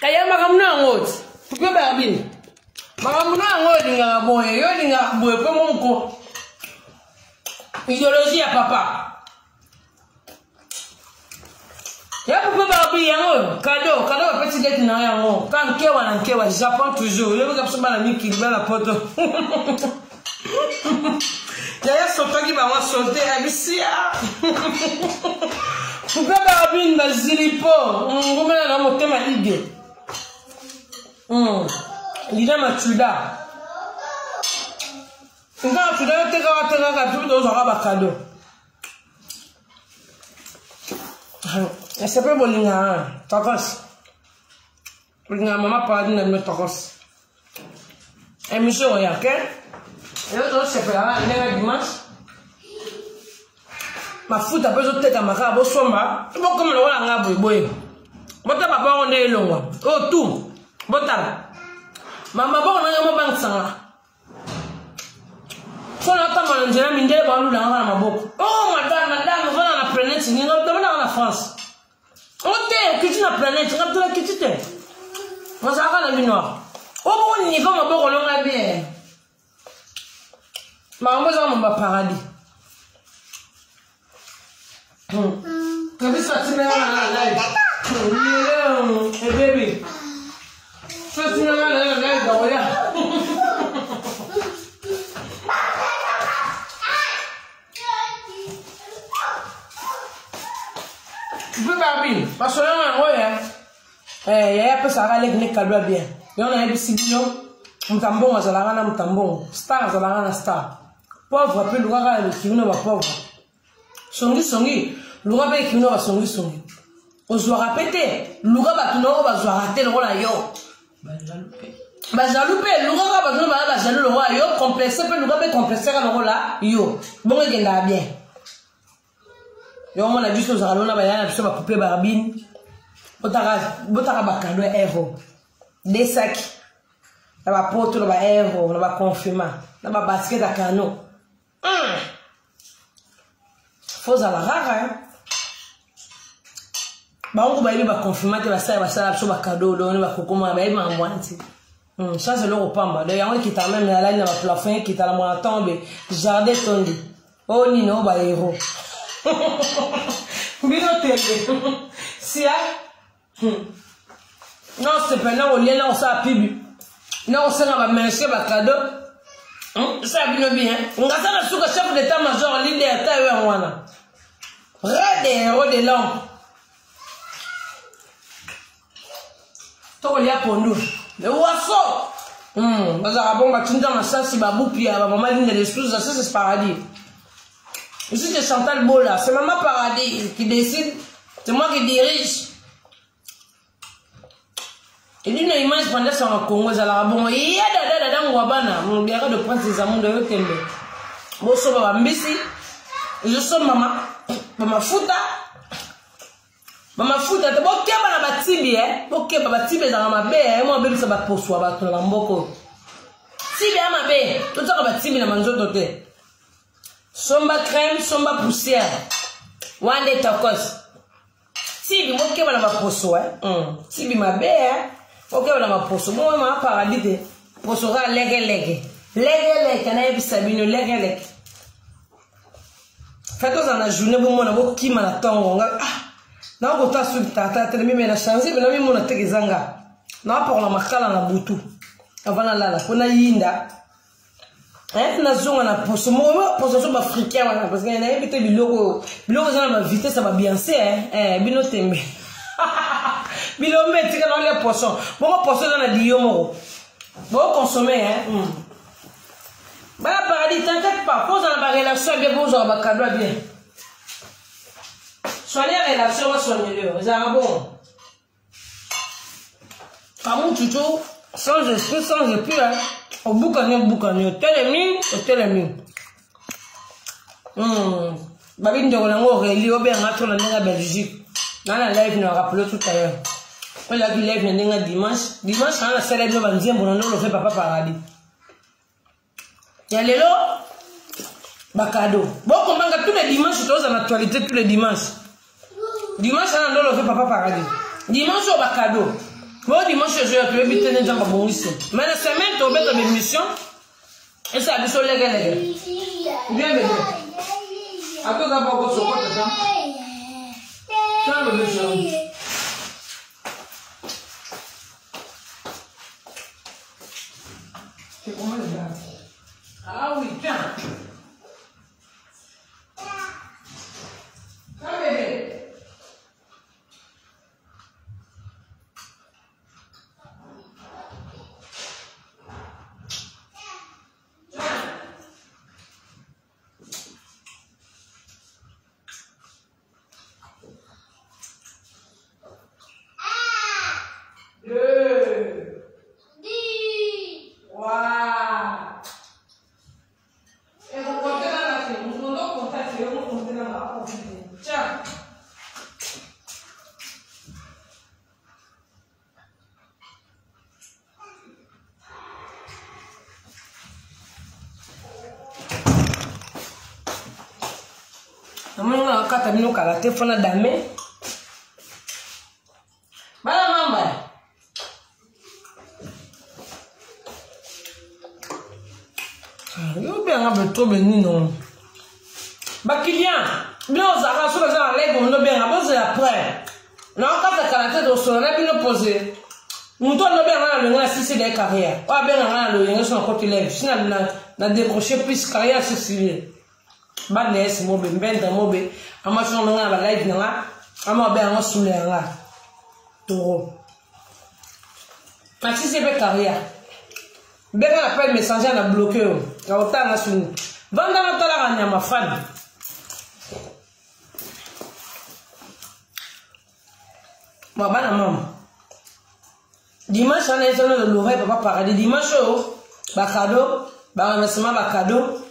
kaya makamna ngot poupée Barbie makamna ngot dinga boye yo dinga boye pe monko idéologie ya papa. Ya poupée Barbie yango cadeau petit date na yango quand nkewa Japon toujours le gars somba na miki ba la poto ya soto ki ba wa sauter abisia poupée Barbie na zilipo ngomela na motema ide ida machuda nga tuda teka ka tout dans ba cadeau. C'est pas bolinga, tokos. Bolinga maman parle de me tokos. Émission ya, ok? Et l'autre c'est pas là, dimanche. Ma foot après autre tête à ma cabo somba. Bon comme le wala nga boy. Bota papa on est long. Oh tout. Bota. Mama bon na mo bank sanga. Faut attendre l'ingénieur minde ba lu na maboko. Oh madame, voilà la planète, ni no dans la France. Ok, que tu n'as planète, tu as que tu t'es. On s'en va la noire. Oh, on y va, ma bonne, on a bien. Ma maman, on va paradis. Kabi sorti na live. Hey baby. Sorti na live olha. Baby, parce que là ouais. Ya pesa kale kine kalwa bien. Yona ebisibino. Mutambongo azalanga na mutambongo. Star azalanga na star. Pauvre pe luka le kino ba pauvre. Songi luka be kino ba songi. Ozwa rapete luka ba tuno ba zwa raté le rôle yo. Ba jaloupe luka ba tuno ba jalou le rôle yo complexé pe luka be complexé ka le rôle yo. Bon ngenda bien. Yo mona biso zalona ba yana biso ba poupée barbine. Botara ba cadeau euro. Des sacs. Na ba poto na ba euro, na ba confirma, na ba basket à cano. Faut à la rare. Ba on ba ile ba confirma te ba sala so ba cadeau do na ba kokoma ba ima mwanti. Ça c'est le repas. D'ailleurs on qui t'a même la ligne na ba plafond qui t'a la mo tombe jardin tondi. Oh ni no ba euro. Bino tele. Si a non, c'est pas là, on l'a là, on s'est pibu. Non, on s'est va mentionner le cadeau. Ça a bien. On a ça le chef d'état-major, leader, taïwan. Red des héros de l'homme. Tout le pour nous. Le oiseau. Parce que bon, tu dans la salle, si babou, puis à maman, l'une des choses, ça c'est paradis. Ici, c'est Chantal Bola. C'est maman paradis qui décide. C'est moi qui dirige. Et d'une image pendant ça en Congo, ça la bon. Il y a dans Wabana, mon bien de prendre ses amours de Yotembe. Moi, je suis Mbisi. Je suis maman. Maman Fouta. Maman Fouta. Tu vois, qu'il y a un batibi, hein? Ok, un batibi dans ma baie. Moi, je vais me poursuivre dans la mboko. Si bien ma baie, tout ça, un batibi dans ma nzoto. Somba crème, somba poussière. One day tacos. Si bien, ok, je vais me poursuivre. Si bien ma baie, hein? Ok, on a ma poso. Moi, ma paradis de poso ra lege. Na yebi sabino lege. Faites dans la journée pour moi na bo kima na tongo. Na ko ta su tata tele mi na changer, mais na mi mona teke zanga. Na pour la makala na butu. Avant la kona yinda. Na zonga na poso. Moi, poso so ba africain parce que na yebi te biloko za na vitesse ça va bien c'est bino tembe. Bilombe tika dans les poissons. Bon poisson dans la diomoro. Bon consommer hein. Bah paradis t'inquiète pas. Pose dans la relation bien bon genre cadeau bien. Soigner la relation soigner-le. Ça bon. Amour tuto sans esprit sans épure hein. Au boucanio télémi. Babine de Rolango Réli au bien rentrer dans la Belgique. Dans la live, nous rappelons tout à l'heure. On a vu live dimanche. Dimanche, on a célébré le 20e pour nous faire papa paradis. Il y a les lots, cadeau. Bon, comment tous les dimanches, tu es en actualité tous les dimanches. Dimanche, on a fait papa paradis. Dimanche, on a cadeau. Bon, dimanche, je vais éviter les gens bon ici. Mais la semaine, tu as une émission. Et ça a dit sur les gars. Bien, bébé. À toi d'abord, sur quoi tu as? Tiens, le monsieur. C'est comment les gars? Ah oui, tiens. Tiens, bébé. Kata mino karate fana dame. Bala mamba. Yo bien nga beto beni non. Ba client, bien Zara sur les enlèves on bien avancer après. Non quand ça caractère de son là bien posé. Nous toi bien là le si c'est des carrières. Pas bien là le sur côté lève. Sinon na décrocher plus carrière c'est civil. Ba nes mo be mbenda mo be. Ama sur nga ba live nga. Ama be en sous les là. Toro. Si c'est pas carrière. Ben on appelle messenger na bloqué. Quand on t'a sur vanda na tala na ma femme. Bon, bah, maman. Dimanche, on a été dans l'oreille, papa paradis. Dimanche, bah, cadeau, bah, remerciement, bah, cadeau.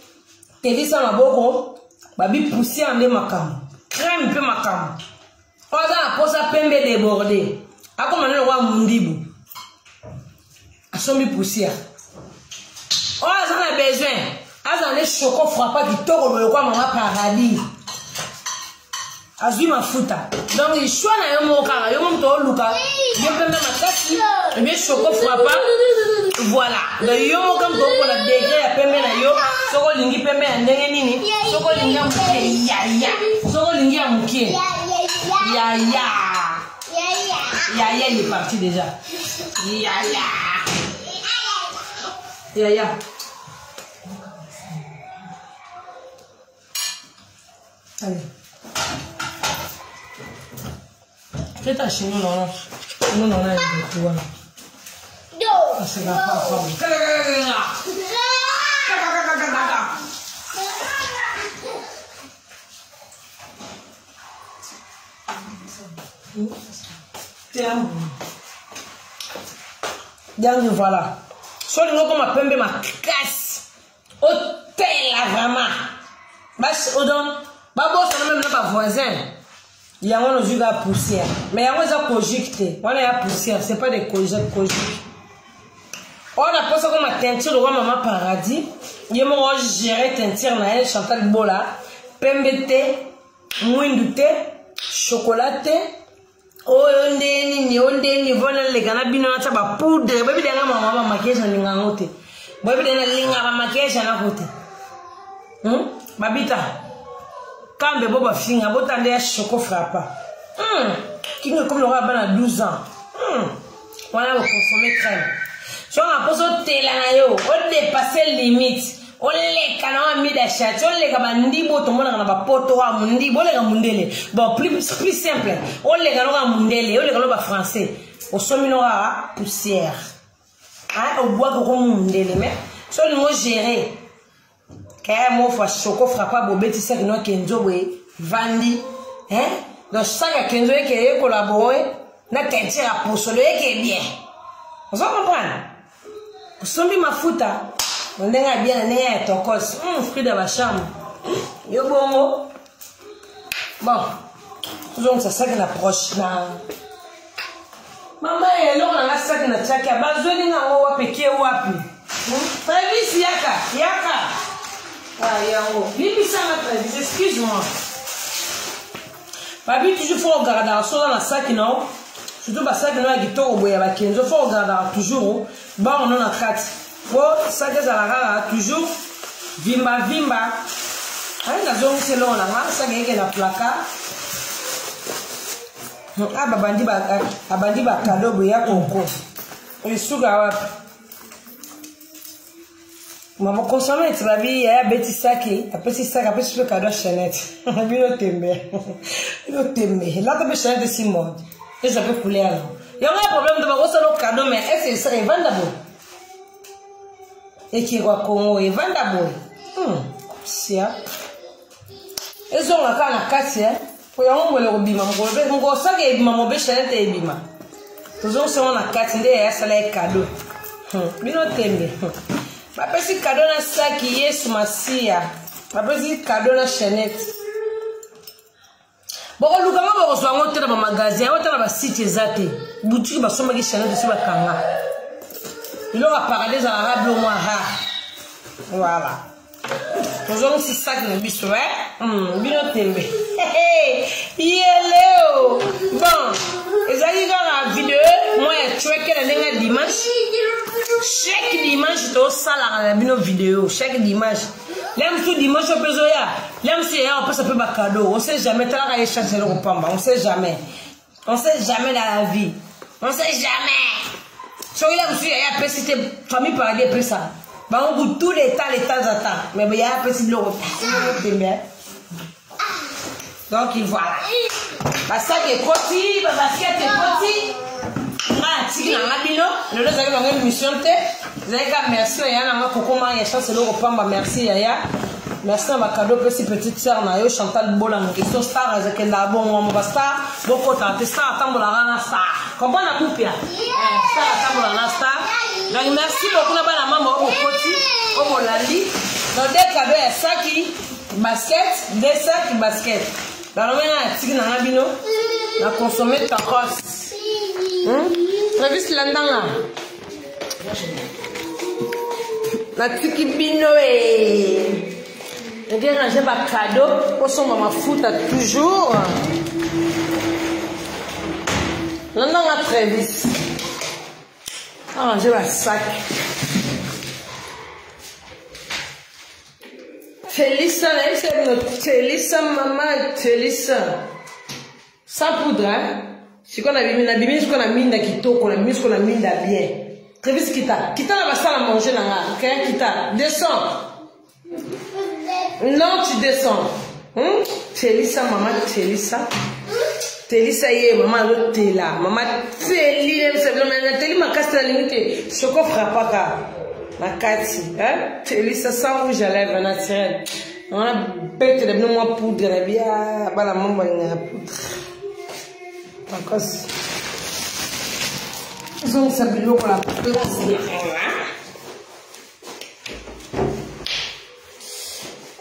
T'es ça, ma boko, bah, bi pousser en des macam. Crème, peu macam. On a pour ça, pembe débordé. A comment le roi Mundibu. A son bi poussière. On a besoin. A dans les chocos frappants qui torent le roi, maman paradis. Azui mafuta. Donc il choix na yo mokara yo mto luka yo pembe makasi bien choco frappa voilà donc yo mokam to ko la degré ya pembe na yo soko lingi pembe ya ndenge nini soko lingi amuke ya soko lingi amuke ya il est parti déjà ya allez. Qu'est-ce que tu as non, c'est la femme. Voilà. Soit le nom comme appelle ma casse. Hôtel vraiment. Bas odon. Babo ça même pas voisin. Il y a un jus de poussière. Mais il y a un cogité. On a la poussière. Ce n'est pas des cogites. On a pensé comme ma teinture de maman paradis. Il y a un géré teinture na elle Chantal Bola. Pembe thé, mouindou thé, chocolat thé. On est voilà les gars bino na taba poudre. Baby denga maman maquillage na linga hote. Baby denga linga maquillage na hote. Babita. Quand bébé va finir, vous attendez à choco frappa. Qui ne comme le roi à 12 ans. Voilà, vous consommez crème. Si on a posé au télénayo, on dépasse les limites. On les canons mis d'achat. On les gamandi, tout le monde a pas poto à mundi, bon les gamundele. Bon, plus simple. On les canons à mundele, on les canons à français. Au sommet à poussière. Hein, au bois de mundele, mais si on nous gérer. Kaya mo fa choco frappa bobeti sek no kenzo we vandi hein donc chaque kenzo que collaborer na teinture à posolo que bien on s'en comprend sombi mafuta ndenga bien ndenga tokos fruit de la charme yo bongo bon donc ça ça que la proche na mama elo na sac na chaka bazoni nga ngo wapeke wapi prévis yaka ah, yango. Bibi ça m'a prévu, excuse-moi. Babi toujours faut regarder dans la sac non. Surtout parce que nous avons dit au boya bakenzo faut regarder toujours. Bah on en a 4. Faut ça que ça la toujours vimba. Hein la zone c'est là là, ça que est dans placard. Ah babandi ba cadeau boya koko. Et suga wapi. Maman consomme tu vas bien ya beti saki après le cadeau Chanette bino tembe là tu peux changer de simon et ça peut couler alors il y a un problème de voir ça le cadeau mais est-ce que c'est vendable et qui va Congo est vendable sia ils ont la canne à casser pour y avoir le bima ngo ça que bima mo be Chanette et bima toujours c'est on a casser des ça les cadeaux bino tembe papa si cadeau na saki Yesu Masia. Papa si cadeau na Chanette. Bon on luka ba ko so ngote na magasin, on na ba site ezate. Boutique ba soma ki Chanette si ba kanga. Il aura paradis arabe au moins rare. Voilà. Toujours si ça que biso bino tembe. Yeleo. Bon, ezali dans la vidéo, moi tu vois que la dimanche. Chaque dimanche, tu as ça la vidéo. Chaque dimanche, L'aime sous dimanche au Pézoya. L'aime si on passe un peu de cadeau. On sait jamais. T'as la changer le repas. On sait jamais. On sait jamais dans la vie. On sait jamais. So il y a aussi un peu si famille par des peu ça. Bah on goûte tous les temps à temps. Mais il y a un peu si le repas. Donc voilà. Bah ça qui est petit, bah basket est petit. Ah, si na ngabino, le deux avez une émission te. Vous avez qu'à merci ya na ngako ma ya chance le repas bah merci ya. Merci à ma cadeau petite sœur na yo Chantal Bolang qui sont stars ezekenda bon on va star boko ta star tambola na star. Comment na coupia? Star tambola na star. Donc merci beaucoup na bana maman au petit au molali. Donc des cadeaux ya saki basket, des sacs basket. Dans le moment si na ngabino na consommer tacos. Travis Landanga. La tiki binoé. Je vais ranger ma cadeau. Pour son maman fout toujours. Landanga Travis. Ranger ma sac. Télissa, Télissa, maman, Télissa. Sans poudre, hein? Si on a mis ce qu'on a mis d'akito, qu'on a mis ce qu'on a mis d'habien. Travis Kita. Kita la salle à manger là. Ok, Kita. Descends. Non, tu descends. Télissa, maman, Télissa. Télissa, maman, l'autre t'es là. Maman, Télissa, ma casse la limite. Choco frappe pas. Ma Cathy. Télissa, sans rouge à lèvres naturel. On a bête de moi poudre. Bien, la maman, poudre. Ils ont sa bureau pour la place.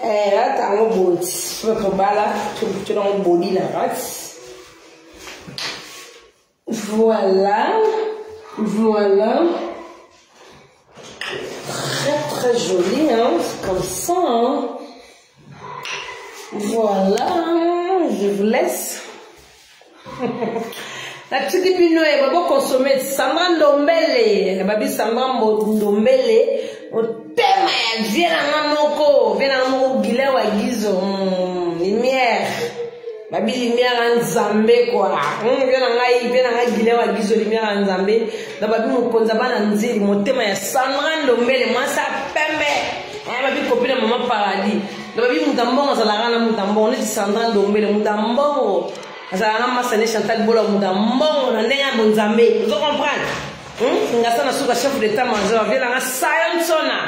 Et là, t'as un body. Tu veux que là, tu as un body là. Voilà. Voilà. Très très joli, hein. C'est comme ça, hein. Voilà. Je vous laisse. La petite pino est pas consommer Sandra Ndombele, babi Sandra Ndombele, au thème vient à moko, vient à moko guilé wa gizo, lumière, babi lumière en Zambé quoi, vient à guilé wa gizo lumière en Zambé, la babi mo konza bana nziri, mon thème est Sandra Ndombele, moi ça pembe, babi copine maman paradis, la babi mutambon za la rana mutambon, on est Sandra Ndombele mutambon. Azalanga masane Chantal Bola mudambo na ndenga bonzambe. Vous comprenez? Ngasa na suka chef d'état major vient na sayon sona.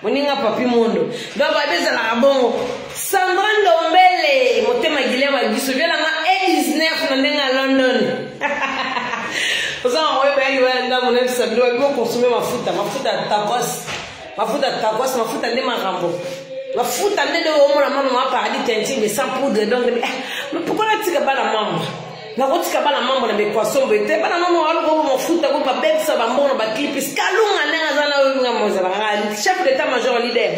Moninga papi mondo. Donc babeza la bongo. Sandra Ndombele motema gilewa giso vient na E19 na ndenga London. Vous en voyez bien il va ndamo na sabilo ba consommer mafuta tacos. Mafuta de marambo. La fout à l'aide de la maman par dit teinté mais sans poudre donc mais pourquoi la tika pas la maman la tika pas la maman na be poisson bete pas la maman alors qu'on fout à ko ba bête ça ba mbona ba clip skalunga nanga zana nga mozala chef d'état major leader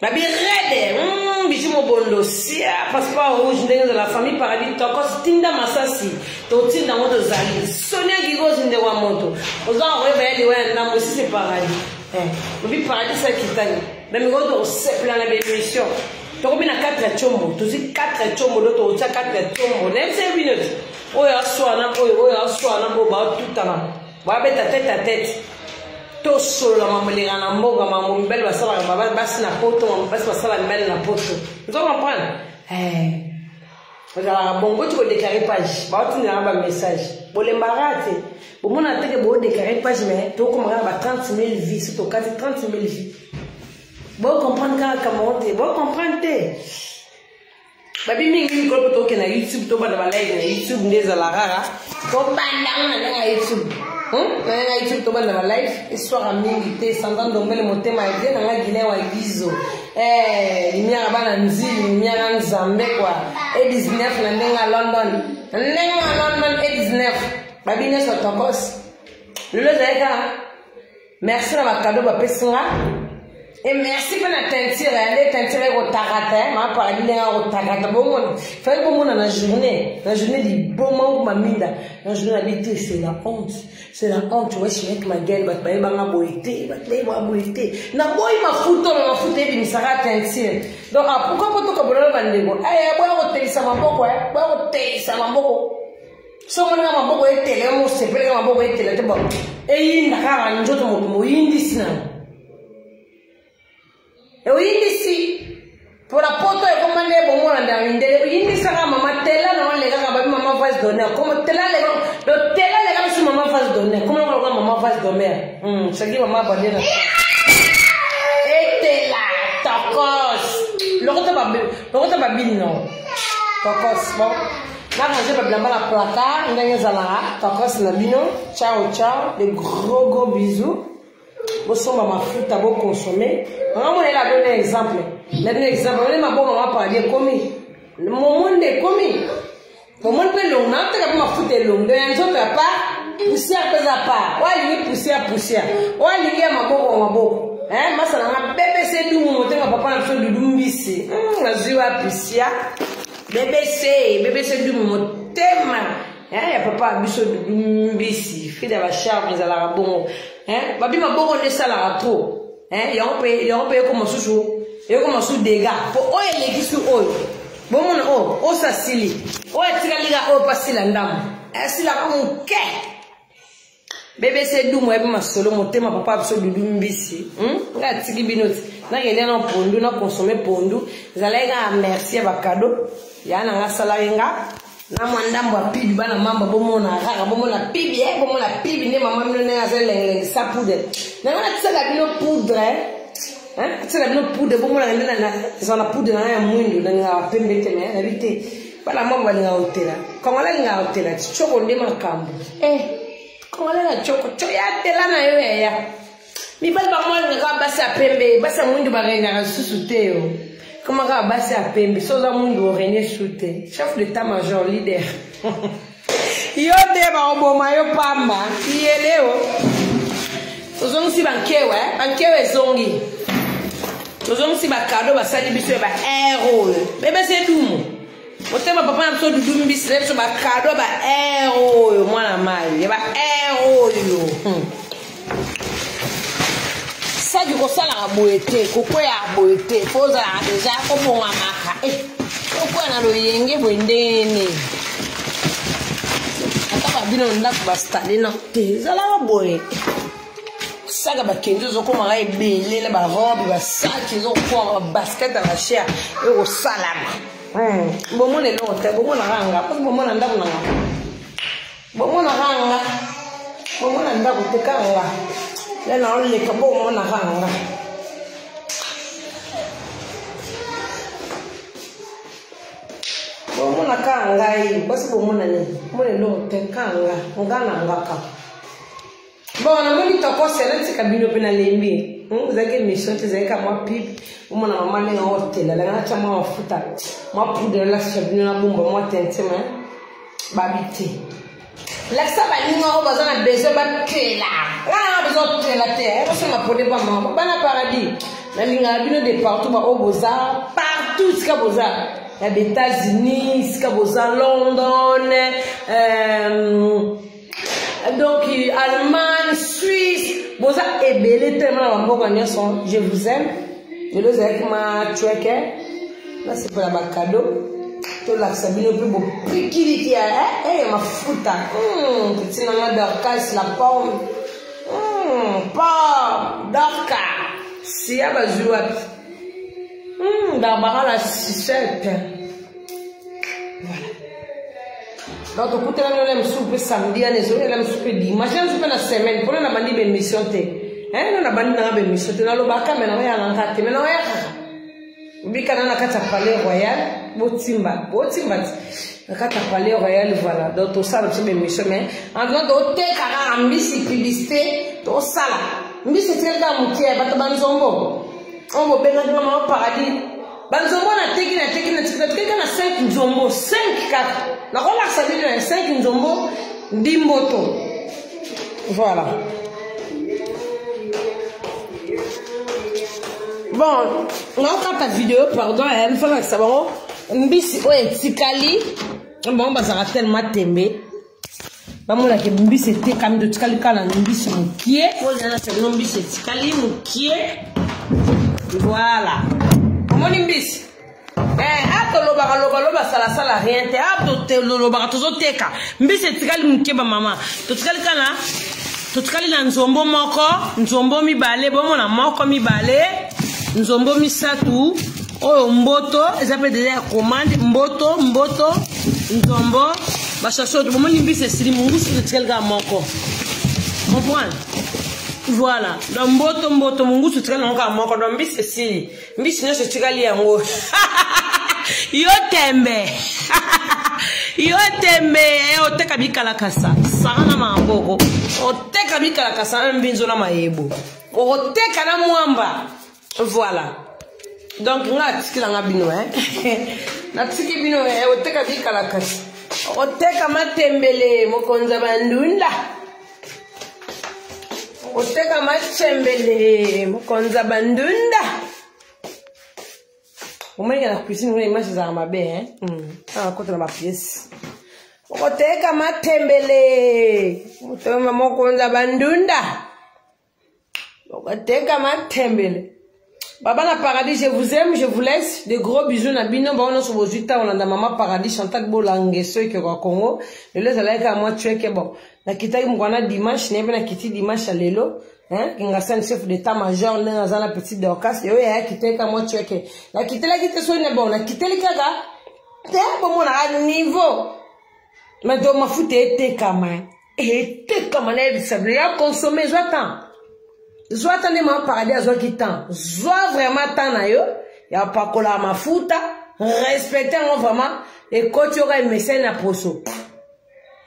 ba bi rede biju mo bondo sia passeport rouge ndenge de la famille paradis tokos tinda masasi to tinda moto zali sonia gigozi nde wa moto oza rebe ele wa na mo si c'est paradis bi paradis ça kitani. Mais nous avons plan la bénédiction. Tu as 4 chombo. Tu dis 4 chombo, tu as 4 chombo. Même 5 minutes. Oh, ya soana, tout à l'heure. Bah, tête à tête. To solo la maman les rana mboga maman belle va ça va basi na poto basi va ça va belle na poto. Vous comprenez? Voilà bongo tu peux déclarer page. Bah tu n'as pas message. Bon les marate. Au moins on a été bon déclarer page mais tu comme regarde 30 000 vies, c'est au cas de 30 000 vies. Bon comprendre comment t'es, bon comprendre t'es. Babi mingi ko to ke na YouTube to ba na live na YouTube ndeza la rara. Ko banda na YouTube. Na YouTube to ba na live histoire mingi te Sandra Ndombele motema ide na Guinée wa gizo. Lumière bana nzili, lumière nzambe quoi. E19 na ndenga London. Ndenga London E19. Babi ne so tokos. Le zaika. Merci na ma cadeau ba pesinga. Et merci pour la teinture, elle teinture au tarata, ma paradis au tarata. Bon, fait bon mon la journée du bon moment ma minda, la journée c'est la honte, tu vois, je suis avec ma gueule, bah ma boité, na boy ma photo il sera teinture. Donc pourquoi pas tout comme le bandego? Eh, boy hôtel ça m'a beaucoup, boy hôtel ça m'a beaucoup. So mon ma beaucoup hôtel, on se fait ma beaucoup hôtel, bon. Et il n'a pas un jour de mon indice na. Et oui, ici, pour la poto et commandé, bon, moi, on a une idée. Oui, ici, ça va, maman, tella, non, les gars, maman va se donner. Comme tella, les gars, si maman va se donner. Comment on va maman va se donner? C'est qui maman va dire? Et tella, tacos. L'autre va bien, non. Tacos, bon. Là, quand j'ai pas bien la placard, on a une zalara, tacos, la bino. Ciao, ciao. Des gros bisous. Vous sommes ma fruit à vous consommer. On a donné un exemple. On a donné un exemple. On a maman parlé commis. Le moment est commis. Le moment est long. On a ma fruit est long. De un jour à part, poussière pèse à part. Ouais, il poussière. Ouais, il y a ma boue. Hein, ma ça n'a bébé c'est du moment. Ma papa n'a fait du dumbisi. La joie poussière. Bébé c'est du moment. Thème. Hein, il y a papa biso du dumbisi. Fille de la charme, ils allaient bon. Hein, babi ma bon on est ça là trop. Hein, et on peut comme sous et comme sous dégâts. Pour eux les qui sous eux. Bon mon ça sili. Tika liga pas si la ndam. Si la comme ke. Bébé c'est dou moi ma solo mon tema papa biso du mbisi. Nga tiki binoti. Na ngene na pondu na consommer pondu. Zalega merci ba cadeau. Yana nga salaringa. Na mwandambo apibi bana mamba bomona kaka bomona pibi bomona pibi ne mama mino ne azele sa poudre na ngana tsela bino poudre tsela bino poudre bomona ngana na za na poudre na ya mwindu na nga pembe tene na bite bana mamba nga hotela kongola nga hotela choko nde makambo kongola na choko ya tela na yo ya mi bala ba mwana nga basa pembe basa mwindu ba nga susu teo. Comment on va passer à Pembe? Sans amour, René Souté, chef d'état-major, leader. Yo deba oboma yo pamba. Yeleo. Tozongi si bankewe zongi. Tozongi si bakado basali biso ba héros. Bébé c'est dumo. Otema papa na so dudumi biso ba kado ba héros mwana mali. Ba héros yo. Ça du coup ça la boité, pourquoi ya boité, faut ça déjà comme on a marqué. Pourquoi na lo yenge bondene. Ata ba bino na ba stade na te, ça la boité. Ça ga ba kenzo zo ko mara ebele le ba robe ba sac zo ko basket à la chair et au salama. Bon mon est long, bon mon ranga, parce que bon mon anda na. Bon mon ranga. Bon mon anda ko te kanga. Là, on les cabos, on a ranga. Bon, on a kanga, parce que mon année, mon est long, t'es kanga, on gagne un gaka. Bon, on a mis ta poste, c'est cabine au pénalémé. Vous avez une mission, vous avez qu'à moi pipe, ou mon maman est en hôtel, la gana chama en fouta. Moi, pour de la chabine, la bombe, moi, t'es un témoin, babité. La sabani on a besoin de là. Là besoin de la terre. Parce que ma pote pas maman. Pas la paradis. La ligne a bien de partout au Beaux-Arts, partout ce Beaux-Arts. Les États-Unis, ce Beaux-Arts, London, donc Allemagne, Suisse. Beaux-Arts est belle tellement bon son. Je vous aime. Je le sais avec ma chouette. Là c'est pour la cadeau. Tout la sabine plus beau qui a ma fruta petit nana d'orcas la pomme pomme d'orca si a bazouat d'arbara la sucette voilà donc écoutez là on aime souper samedi à les autres on aime souper dimanche on souper la semaine pour la bandi émission té on a bandi na émission té na lo baka mais na ya ngata mais na ya bika na kata palais royal botimba na kata palais royal voilà donc tout ça c'est même mission mais en train de te kara ambisi publicité to sala mbisi tenda mutie bato banzombo on bo benga mama paradis banzombo na teki na 5 nzombo 5 4 na kola sabi na 5 nzombo ndimboto voilà Bon, on a ta vidéo, pardon, elle fait ça. Bon, mbisi, ouais, tikali. Bon, bah, ça va tellement t'aimer. Bah, moi, là, que mbisi était comme de tikali, quand on mbisi moukié. Moi, là, c'est le mbisi tikali moukié. Voilà. Comment mbisi? Loba sala rien te abdo loba tozo teka mbisi tikali moukié ba maman. To tikali kana. To tikali na nzombo moko, nzombo mi bale, bomo na moko mi bale. Nzombo misatu oyo mboto ezape déjà commande mboto nzombo bachacho de moment limbise siri mungusu de tkelga moko comprendre voilà donc mboto mungusu tkelga moko donc mbise siri mbisi nyose tkelali yango yo tembe oteka bikala kasa sana mamboko oteka bikala kasa mbinzo na mayebo oteka na mwamba. Voilà. Donc, on a tiki la ngabino, hein. Na tiki bino, oteka bika la kasi. Oteka matembele, mokonza bandunda. Oteka matembele, mokonza bandunda. Au moins, il y a la cuisine, où les images sont armabées, hein. Ah, quand on a ma pièce. Oteka matembele, mokonza bandunda. Oteka matembele. Baba na paradis, je vous aime, je vous laisse. De gros bisous na bino, ba on sur vos 8 ans, on a maman paradis, Chantal Bolangue, ceux qui au Congo. Le les alaika à moi tuer que bon. Na kita mwana dimanche, nebe na kiti dimanche à lelo, hein, kinga chef d'état-major, na za la petite Dorcas, yo ya kita ka moi tuer que. La kita so ne bon, na kita li kaka. Te bon mon à niveau. Mais do ma foute était kama. Était kama na bisable ya consommer j'attends. Zoa tande ma paradis zoa kitan. Zoa vraiment tant na yo. Ya pa kola mafuta. Respecter vraiment. Et quand tu auras un message na poso.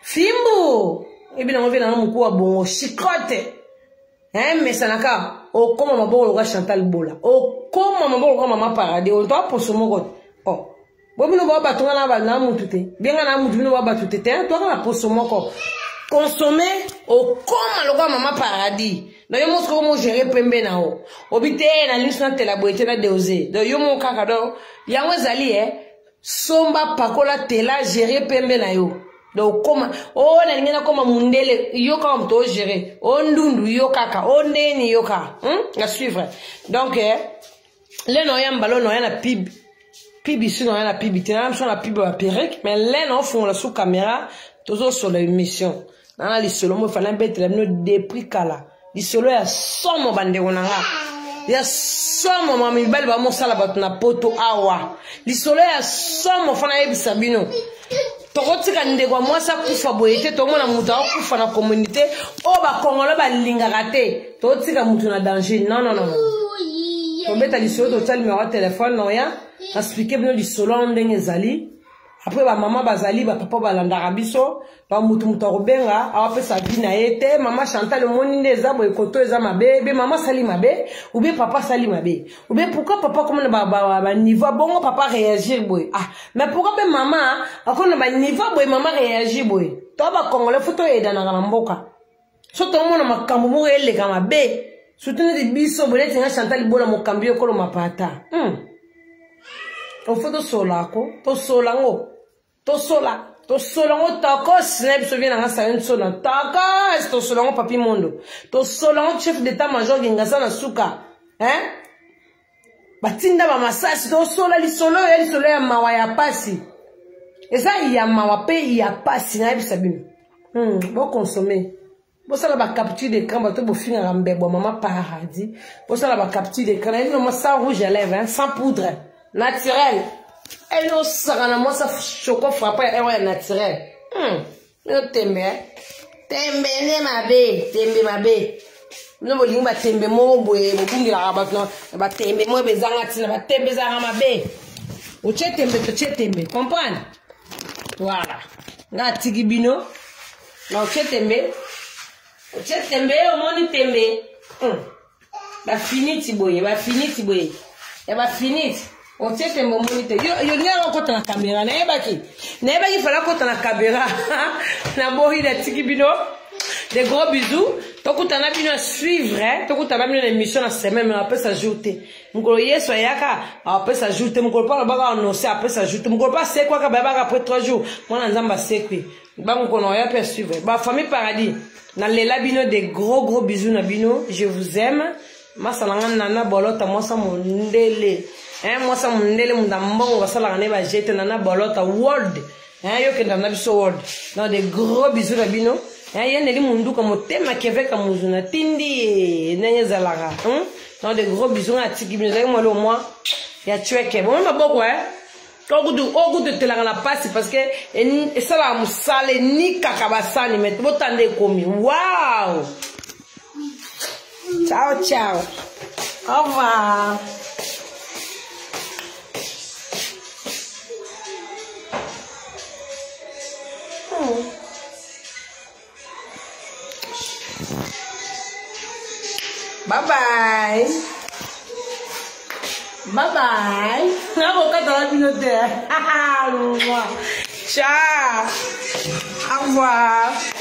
Fimbo. Et bien on vient dans mon cours bon chicote. Hein mais ça n'a qu'à. O comme mabo lo Chantal Bola. O comme mabo lo maman paradis. O doit poso mon god. Oh. Bon nous va battre na mutute. Bien na mutu nous va battre tete. Toi na poso mon ko. Consommer o comme lo maman paradis. Donc, yo montre comment gérer pembe na ho. Obite na lisna te la boete na deoze. Donc, yo mon kaka do. Yango zali somba pakola te la gérer pembe na yo. Donc, comment, oh, na ngena koma mundele, yo ka mto gérer. O ndundu yo kaka, o ndeni yo ka. Na suivre. Donc, le no ya mbalo no ya na pib. Pib ici no ya na pib. Tena na pib wa perruque, mais le no font la sous caméra, toujours sur l'émission. Nana li solo mo fala mbete la no depuis kala. Lisolo ya somo bande wonanga ya somo mami bali ba mo sala batu na poto awa lisolo ya somo fana yebisa bino tokotika ndeko mwasa kufa boyete to mona mutu akufa na communauté o ba kongolo ba lingaka te totika mutu na danger non to beta lisolo to tali numéro téléphone no ya expliquer bino lisolo ndenge zali. Après, ba maman bazali, ba papa balandaka biso, ba mutu robenga, awape sa vie na ete, maman Chantal le moni neza bo ekoto eza mabe, be maman sali mabe, ou bien papa sali mabe. Ou bien pourquoi papa comme ba niveau bongo papa réagir boy. Ah, mais pourquoi be maman, akona ba niveau boy maman réagir boy. To ba kongole photo eda na mboka. So to mona makambo mo ele kama be. Soutenir de biso bolete nga Chantal bola mo kambio ko lo mapata. On fait de solako, to solango, to solango tako snap se vient dans sa une solan, taka to solango papi mondo, to solango chef d'état-major gingasa na suka, hein? Batinda ba masasi to sola li solo ya mawa ya pasi, eza ya mawa pe ya pasi na bisa bino, bon consommer. Bon ça la ba capture d'écran ba to bo finir rambe bo maman paradis, bon ça la ba capture d'écran, il no sans rouge à lèvres, hein, sans poudre. Naturel. Elle nous sera moi ça choco frappé et naturel. Nous tembe. Tembe ne ma be. Nous voulons ba tembe mo boye mo bungi la ba no ba tembe mo bezanga tina ba tembe za ma be. O tembe to tembe. Comprendre? Voilà. Na tigibino. Na o tembe. O tembe o moni tembe. Ba finiti boye, ba finiti boye. E ba finiti. On tient que mon moniteur. Yo n'y a pas de caméra. N'est pas qu'il fallait qu'on ait la caméra. Na bohi de tiki bino. Des gros bisous. tokutana bino suivre tokutana bino l'émission na semaine après s'ajouter mukolo yeso yaka après s'ajouter mukolo pa baba annoncer après s'ajouter mukolo pa c'est quoi ka baba après 3 jours mwana nzamba sekwi ba mukolo ya pe suivre ba famille paradis na lela bino des gros bisous na bino je vous aime masalanga nana bolota mosa mondele mosa mondele mundambongo basala ne ba jete nana bolota world yo ke ndana biso world dans des gros bisous na bino yene mundu comme tema keveka muzuna tindi nenye zalaga dans des gros bisous à tiki bizaki moi le moi ya tueke bon maboko ogudu telanga na passe parce que ça la musale ni kakabasani mais botande komi wow ciao ciao au revoir. Bye bye. Bye bye. Ciao. Au revoir.